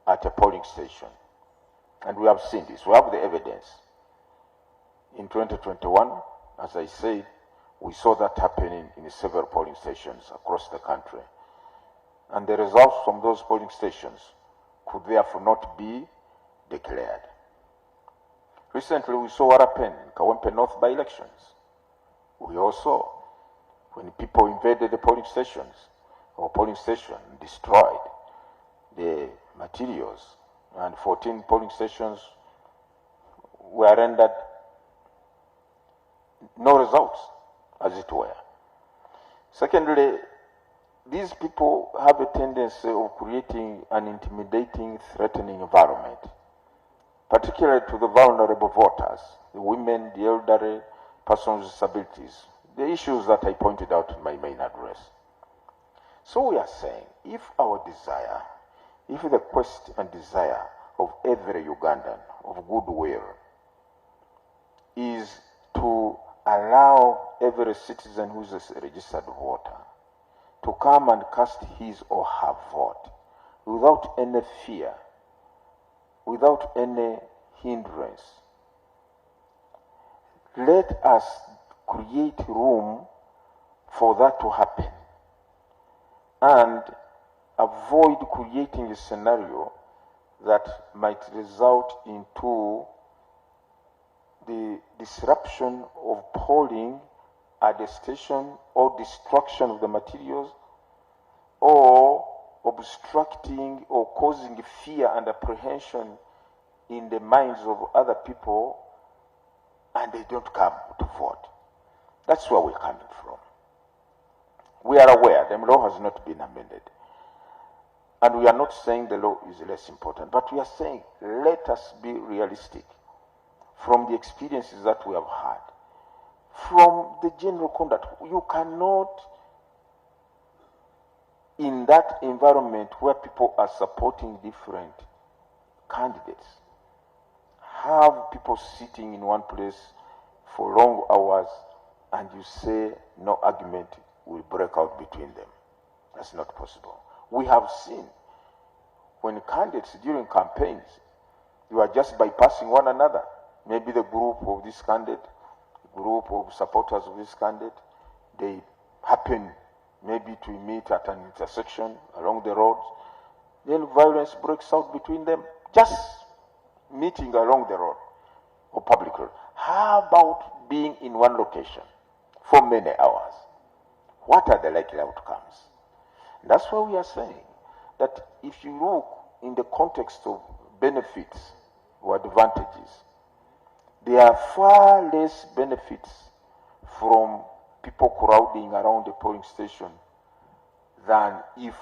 at a polling station. And we have seen this, we have the evidence. In 2021, as I said, we saw that happening in several polling stations across the country. And the results from those polling stations could therefore not be declared. Recently, we saw what happened in Kawempe North by-elections. We also, when people invaded the polling stations, or polling station destroyed the materials, and 14 polling stations were rendered no results, as it were. Secondly, these people have a tendency of creating an intimidating, threatening environment, particularly to the vulnerable voters, the women, the elderly, persons with disabilities, the issues that I pointed out in my main address. So we are saying, if our desire, if the quest and desire of every Ugandan of goodwill is to allow every citizen who is a registered voter to come and cast his or her vote without any fear, without any hindrance, let us create room for that to happen and avoid creating a scenario that might result into the disruption of polling at the station or destruction of the materials or obstructing or causing fear and apprehension in the minds of other people and they don't come to vote. That's where we're coming from. We are aware the law has not been amended. And we are not saying the law is less important, but we are saying let us be realistic from the experiences that we have had, from the general conduct. You cannot, in that environment where people are supporting different candidates, have people sitting in one place for long hours and you say no argument will break out between them. That's not possible. We have seen when candidates during campaigns, you are just bypassing one another. Maybe the group of this candidate, the group of supporters of this candidate, they happen maybe to meet at an intersection along the roads. Then violence breaks out between them, just meeting along the road or public road. How about being in one location for many hours? What are the likely outcomes? And that's why we are saying that if you look in the context of benefits or advantages, there are far less benefits from people crowding around the polling station than if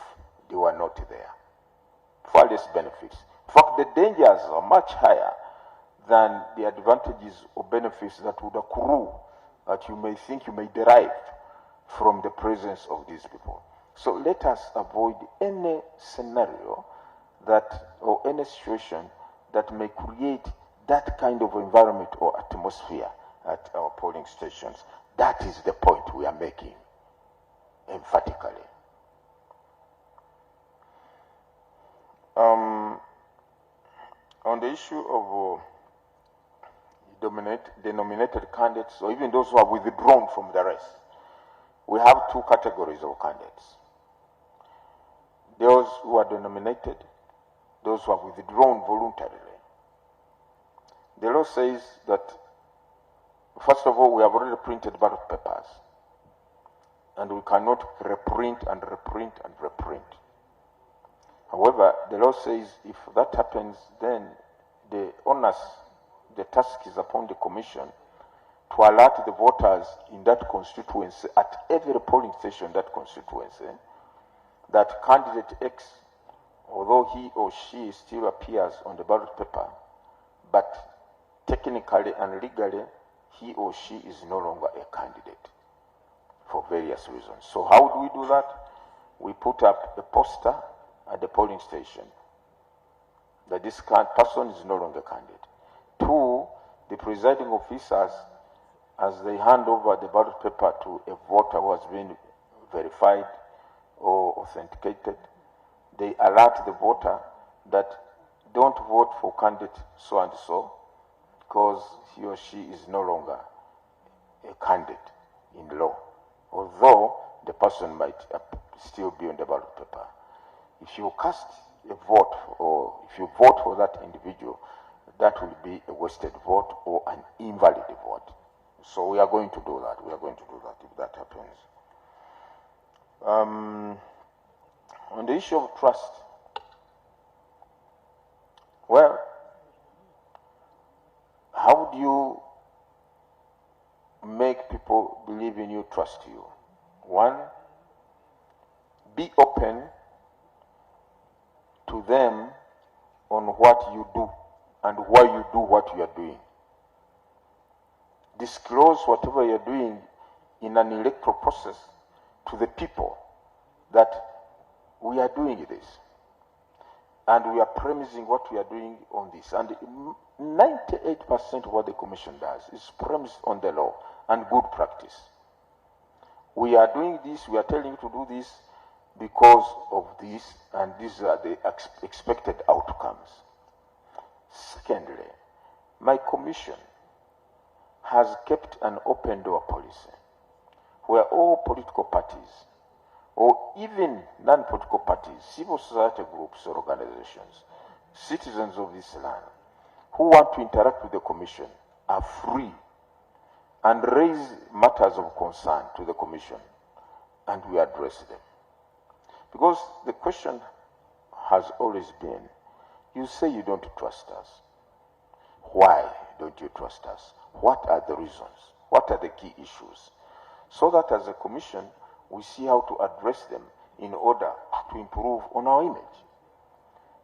they were not there. Far less benefits. In fact, the dangers are much higher than the advantages or benefits that would accrue that you may think you may derive from the presence of these people. So let us avoid any scenario that, or any situation that may create that kind of environment or atmosphere at our polling stations. That is the point we are making emphatically. On the issue of the nominated candidates, or even those who are withdrawn from the race, we have two categories of candidates. Those who are denominated, those who have withdrawn voluntarily. The law says that, first of all, we have already printed ballot papers, and we cannot reprint and reprint and reprint. However, the law says if that happens, then the onus, the task is upon the commission to alert the voters in that constituency, at every polling station in that constituency, that candidate X, although he or she still appears on the ballot paper, but technically and legally, he or she is no longer a candidate for various reasons. So how do we do that? We put up a poster at the polling station that this person is no longer a candidate. Two, the presiding officers, as they hand over the ballot paper to a voter who has been verified or authenticated, they alert the voter that don't vote for candidate so and so, because he or she is no longer a candidate in law, although the person might still be on the ballot paper. If you cast a vote, or if you vote for that individual, that will be a wasted vote or an invalid vote. So we are going to do that. We are going to do that if that happens. On the issue of trust, well, how do you make people believe in you, trust you? One, be open to them on what you do and why you do what you are doing. Disclose whatever you're doing in an electoral process to the people that we are doing this. And we are premising what we are doing on this. And 98% of what the Commission does is premised on the law and good practice. We are doing this, we are telling you to do this because of this, and these are the expected outcomes. Secondly, my Commission has kept an open door policy where all political parties, or even non-political parties, civil society groups or organizations, citizens of this land, who want to interact with the Commission are free and raise matters of concern to the Commission, and we address them. Because the question has always been, you say you don't trust us. Why don't you trust us? What are the reasons? What are the key issues? So that as a Commission, we see how to address them in order to improve on our image.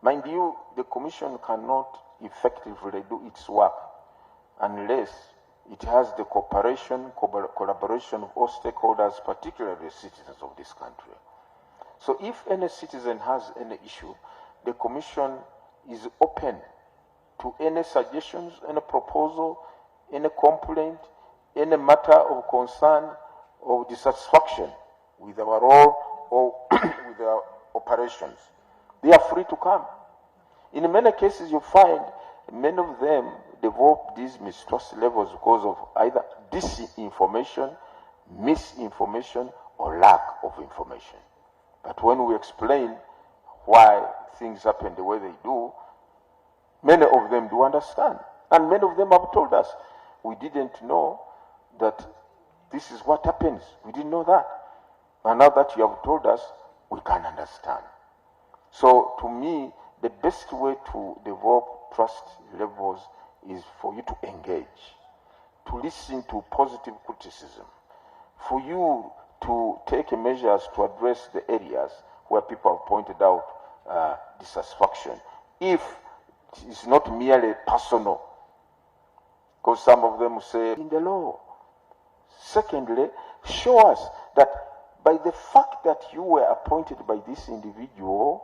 Mind you, the Commission cannot effectively do its work unless it has the cooperation, collaboration of all stakeholders, particularly the citizens of this country. So if any citizen has any issue, the Commission is open to any suggestions, any proposal, any complaint, any matter of concern or dissatisfaction with our role or with our operations. They are free to come. In many cases, you find many of them develop these mistrust levels because of either disinformation, misinformation, or lack of information. But when we explain why things happen the way they do, many of them do understand. And many of them have told us, we didn't know that this is what happens. We didn't know that. And now that you have told us, we can understand. So to me, the best way to develop trust levels is for you to engage, to listen to positive criticism, for you to take measures to address the areas where people have pointed out dissatisfaction. If it's not merely personal, because some of them say in the law. Secondly, show us that by the fact that you were appointed by this individual,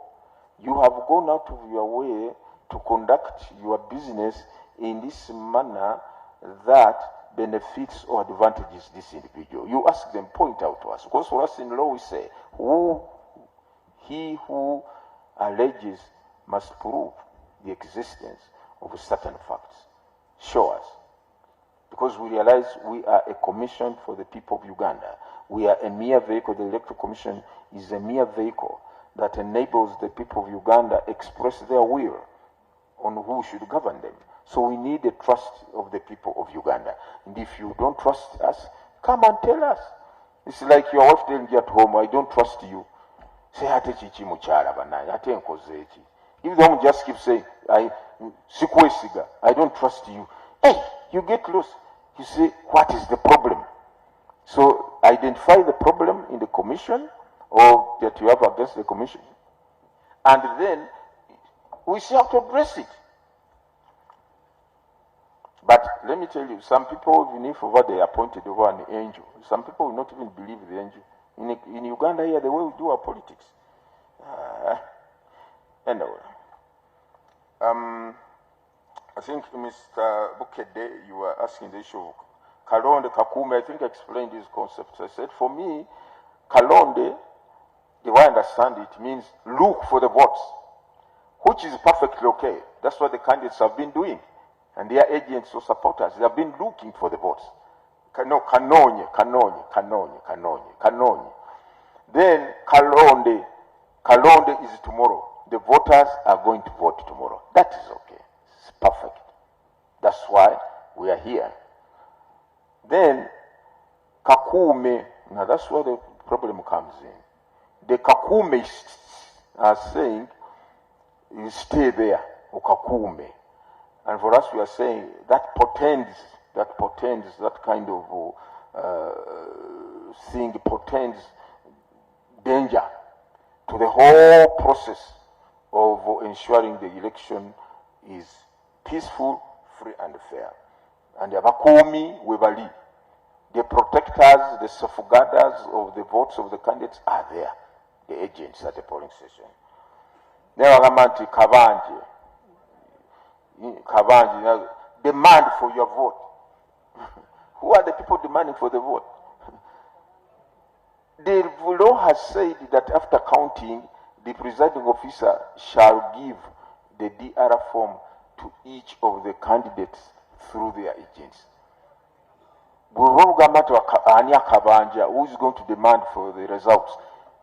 you have gone out of your way to conduct your business in this manner that benefits or advantages this individual. You ask them, point out to us. Because for us in law we say, he who alleges must prove the existence of certain facts. Show us. because we realize we are a commission for the people of Uganda. We are a mere vehicle. The Electoral Commission is a mere vehicle that enables the people of Uganda express their will on who should govern them. So we need the trust of the people of Uganda. And if you don't trust us, come and tell us. It's like your wife telling you at home, I don't trust you. Say, ate chichi muchala banaye, ate nkoze eki. If the woman just keeps saying, sikwesiga, I don't trust you. Hey, you get lost. You say, what is the problem? So identify the problem in the commission or that you have against the commission. And then we see how to address it. But let me tell you, some people, even if over they appointed over an angel, some people will not even believe the angel. In Uganda here, the way we do our politics. Anyway. I think Mr. Bukede, you were asking the issue of Kalonde, Kakume. I think I explained these concepts. I said, for me, Kalonde, the way I understand it, means look for the votes, which is perfectly okay. That's what the candidates have been doing. And their agents or supporters, they have been looking for the votes. Kanonye. Then Kalonde is tomorrow. The voters are going to vote tomorrow. That is okay. It's perfect. That's why we are here. Then Kakume, now that's where the problem comes in. The Kakumeists are saying, you stay there, Kakume. And for us, we are saying that portends that kind of thing, portends danger to the whole process of ensuring the election is peaceful, free, and fair. And the Abakomi Webali, the protectors, the safeguarders of the votes of the candidates are there, the agents at the polling station. Nevagamati Kabanji, demand for your vote. Who are the people demanding for the vote? The law has said that after counting, the presiding officer shall give the DR form to each of the candidates through their agents. Who is going to demand for the results?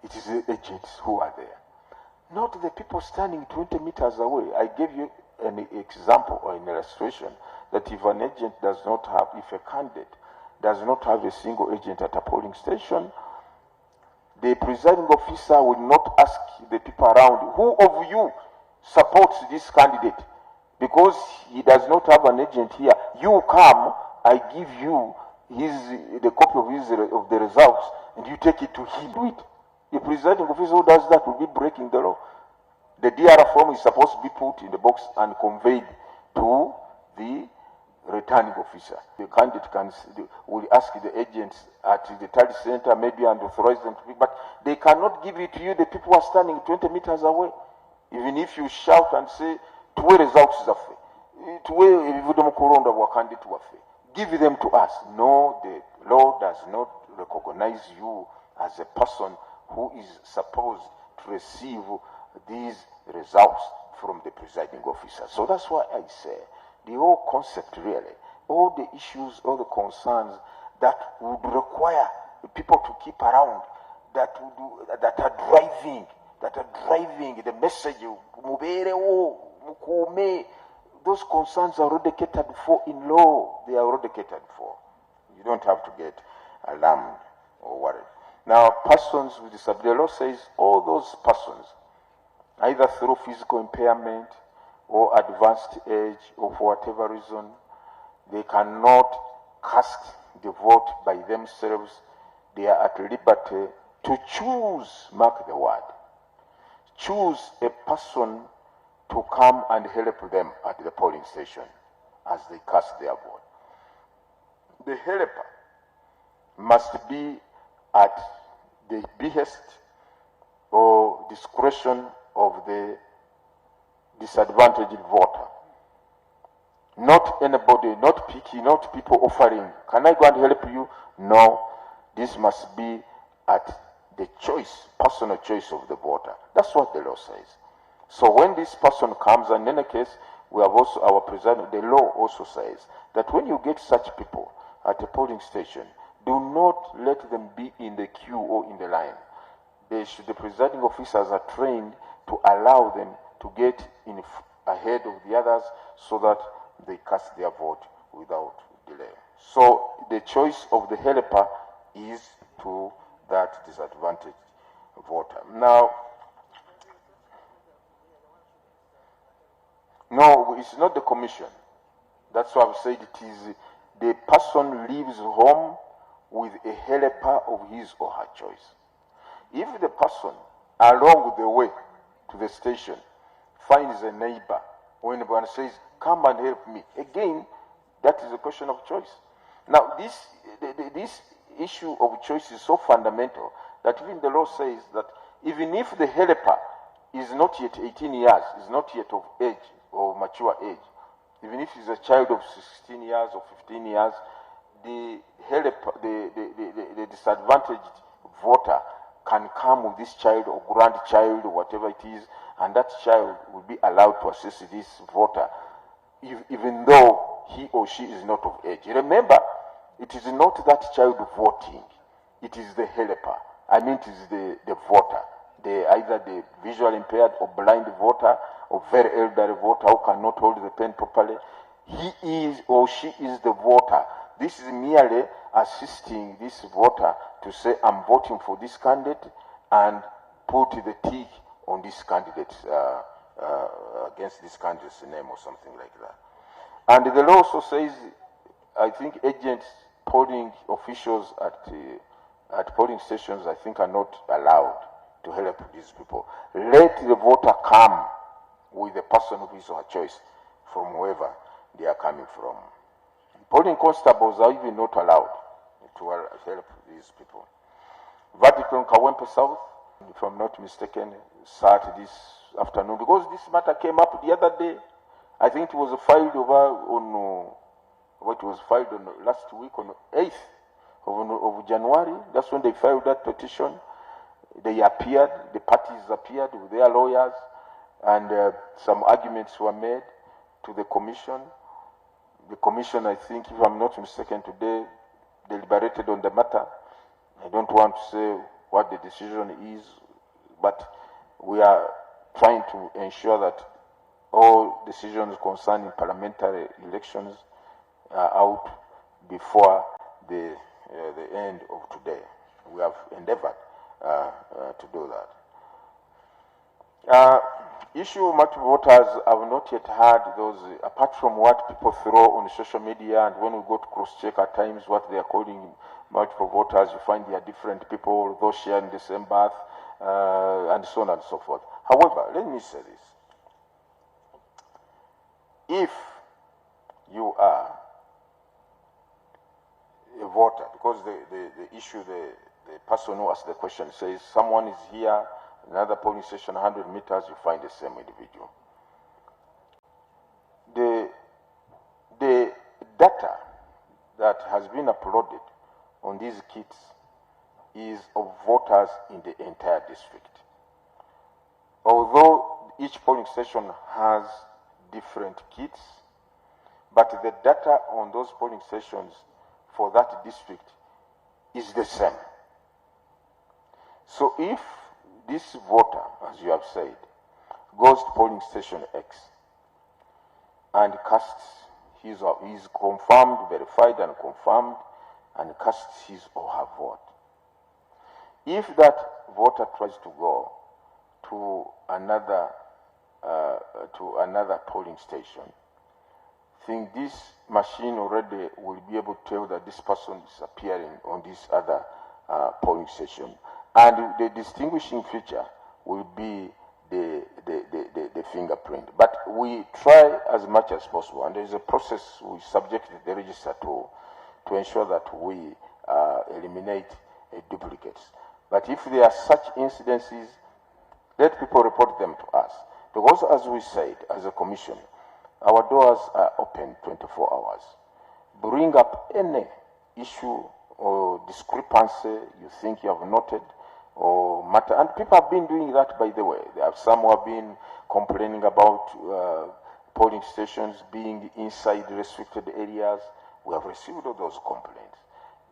It is the agents who are there, not the people standing 20 meters away. I gave you an example or an illustration that if an agent does not have, if a candidate does not have a single agent at a polling station, the presiding officer will not ask the people around, who of you supports this candidate? Because he does not have an agent here. You come, I give you the copy of the results, and you take it to him. Do it. The presiding officer who does that will be breaking the law. The DR form is supposed to be put in the box and conveyed to the returning officer. The candidate will ask the agents at the tally center maybe and authorize them to pick, but they cannot give it to you. The people are standing 20 meters away. Even if you shout and say, "Tuwe results zafe, tuwe ebivude mu kulonda bwa candidate waffe, give them to us." No, the law does not recognize you as a person who is supposed to receive these results from the presiding officer. So that's why I say the whole concept really, all the issues, all the concerns that would require people to keep around, that are driving the message, those concerns are already catered for in law. They are already catered for. You don't have to get alarmed or worried. Now, persons with disability, the law says all those persons, either through physical impairment or advanced age or for whatever reason, they cannot cast the vote by themselves. They are at liberty to choose, mark the word, choose a person to come and help them at the polling station as they cast their vote. The helper must be at the behest or discretion of the disadvantaged voter. Not anybody, not picky, not people offering, "Can I go and help you?" No, this must be at the choice, personal choice of the voter. That's what the law says. So when this person comes, and in any case, we have also, our president, the law also says that when you get such people at a polling station, do not let them be in the queue or in the line. The presiding officers are trained to allow them to get ahead of the others so that they cast their vote without delay. So the choice of the helper is to that disadvantaged voter. Now, no, it's not the commission. That's why I've said it is the person leaves home with a helper of his or her choice. If the person along the way to the station finds a neighbor or anyone says, come and help me, again, that is a question of choice. Now, this issue of choice is so fundamental that even the law says that even if the helper is not yet 18 years, is not yet of age or mature age, even if he's a child of 16 years or 15 years, the helper, the disadvantaged voter can come with this child or grandchild or whatever it is, and that child will be allowed to assist this voter, even though he or she is not of age. Remember, it is not that child voting, it is the helper. I mean, it is the voter, either the visually impaired or blind voter or very elderly voter who cannot hold the pen properly. He is or she is the voter. This is merely assisting this voter to say, I'm voting for this candidate, and put the tick on this candidate, against this candidate's name or something like that. And the law also says, I think agents, polling officials at polling stations, I think, are not allowed to help these people. Let the voter come with the person of his or her choice from wherever they are coming from. Polling constables are even not allowed to help these people. Vatican Kawempe South, if I'm not mistaken, started this afternoon because this matter came up the other day. I think it was filed on last week on 8th of January. That's when they filed that petition. They appeared, the parties appeared with their lawyers, and some arguments were made to the commission. The commission, I think, if I'm not mistaken, today deliberated on the matter. I don't want to say what the decision is, but we are trying to ensure that all decisions concerning parliamentary elections are out before the end of today. We have endeavored to do that. Issue of multiple voters, I have not yet heard those, apart from what people throw on social media, and when we go to cross-check at times what they are calling multiple voters, you find they are different people, those sharing the same birth, and so on and so forth. However, let me say this. If you are a voter, because the issue, the person who asked the question says someone is here, another polling station 100 meters, you find the same individual. The data that has been uploaded on these kits is of voters in the entire district. Although each polling station has different kits, but the data on those polling stations for that district is the same. So if this voter, as you have said, goes to polling station X and casts his or is confirmed, verified and confirmed, and casts his or her vote. If that voter tries to go to another polling station, I think this machine already will be able to tell that this person is appearing on this other polling station. And the distinguishing feature will be the fingerprint. But we try as much as possible, and there is a process we subject the register to ensure that we eliminate duplicates. But if there are such incidences, let people report them to us. Because as we said, as a commission, our doors are open 24 hours. Bring up any issue or discrepancy you think you have noted or matter. And people have been doing that, by the way. There are some who have been complaining about polling stations being inside restricted areas. We have received all those complaints.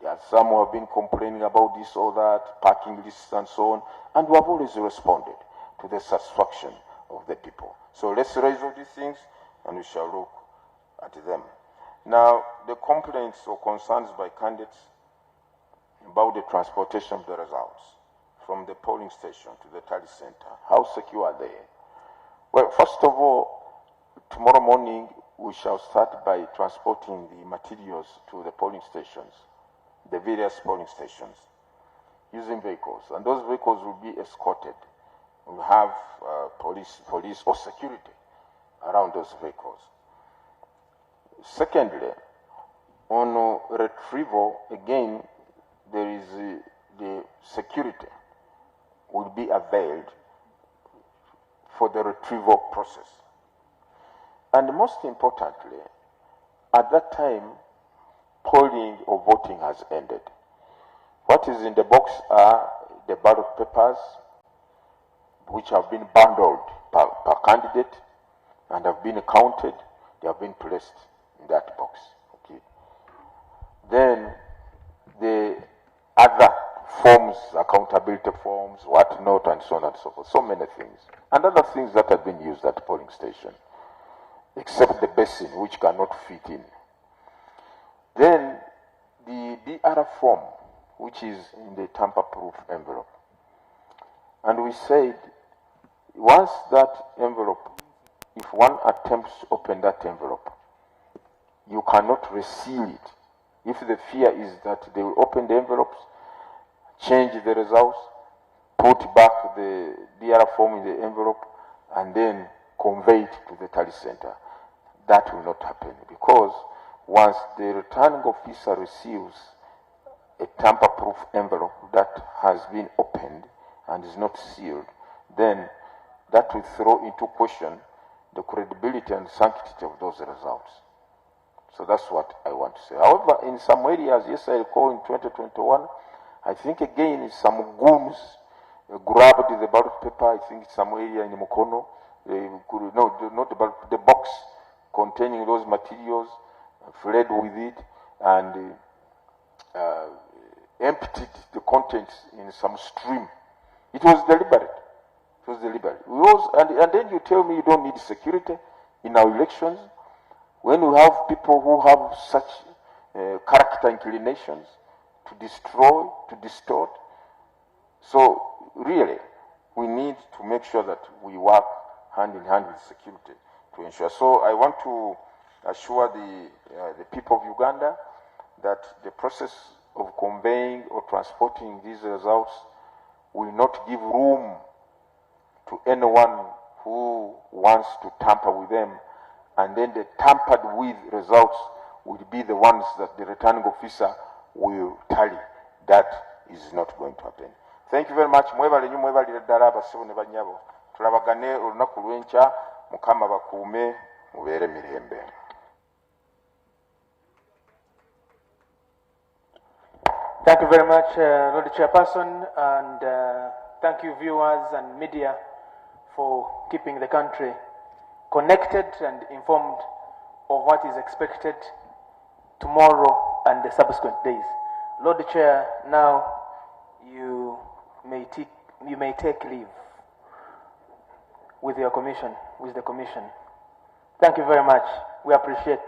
There are some who have been complaining about this or that, parking lists and so on, and we have always responded to the satisfaction of the people. So let's raise all these things and we shall look at them. Now, the complaints or concerns by candidates about the transportation of the results from the polling station to the tally center, how secure are they? Well, first of all, tomorrow morning we shall start by transporting the materials to the polling stations, the various polling stations, using vehicles, and those vehicles will be escorted. We'll have police or security around those vehicles. Secondly, on retrieval, again, there is the security will be availed for the retrieval process. And most importantly, at that time, polling or voting has ended. What is in the box are the ballot papers, which have been bundled per candidate and have been counted. They have been placed in that box. Okay. Then the other forms, accountability forms, whatnot, and so on and so forth, so many things. And other things that have been used at the polling station, except the basin, which cannot fit in. Then the DR form, which is in the tamper-proof envelope. And we said, once that envelope, if one attempts to open that envelope, you cannot reseal it. If the fear is that they will open the envelopes, change the results, put back the DR form in the envelope, and then convey it to the tally center, that will not happen, because once the returning officer receives a tamper-proof envelope that has been opened and is not sealed, then that will throw into question the credibility and sanctity of those results. So that's what I want to say. However, in some areas, yes, I recall in 2021, I think again some goons grabbed the ballot paper. I think some area in Mukono, not the ballot, the box containing those materials, fled with it and emptied the contents in some stream. It was deliberate. It was deliberate. And then you tell me you don't need security in our elections when we have people who have such character inclinations to destroy, to distort. So really, we need to make sure that we work hand in hand with security to ensure. So I want to assure the people of Uganda that the process of conveying or transporting these results will not give room to anyone who wants to tamper with them, and then the tampered with results will be the ones that the returning officer will tally. That is not going to happen. Thank you very much. Mwebale nyu mwebale ddala abasibo ne bannyabo. Tulabagane olunaku lw'enkya, Mukama bakuume mubeere mirembe. Thank you very much, Lord Chairperson, and thank you viewers and media for keeping the country connected and informed of what is expected tomorrow and the subsequent days. Lord Chair, now you may take leave with your commission, with the commission. Thank you very much. We appreciate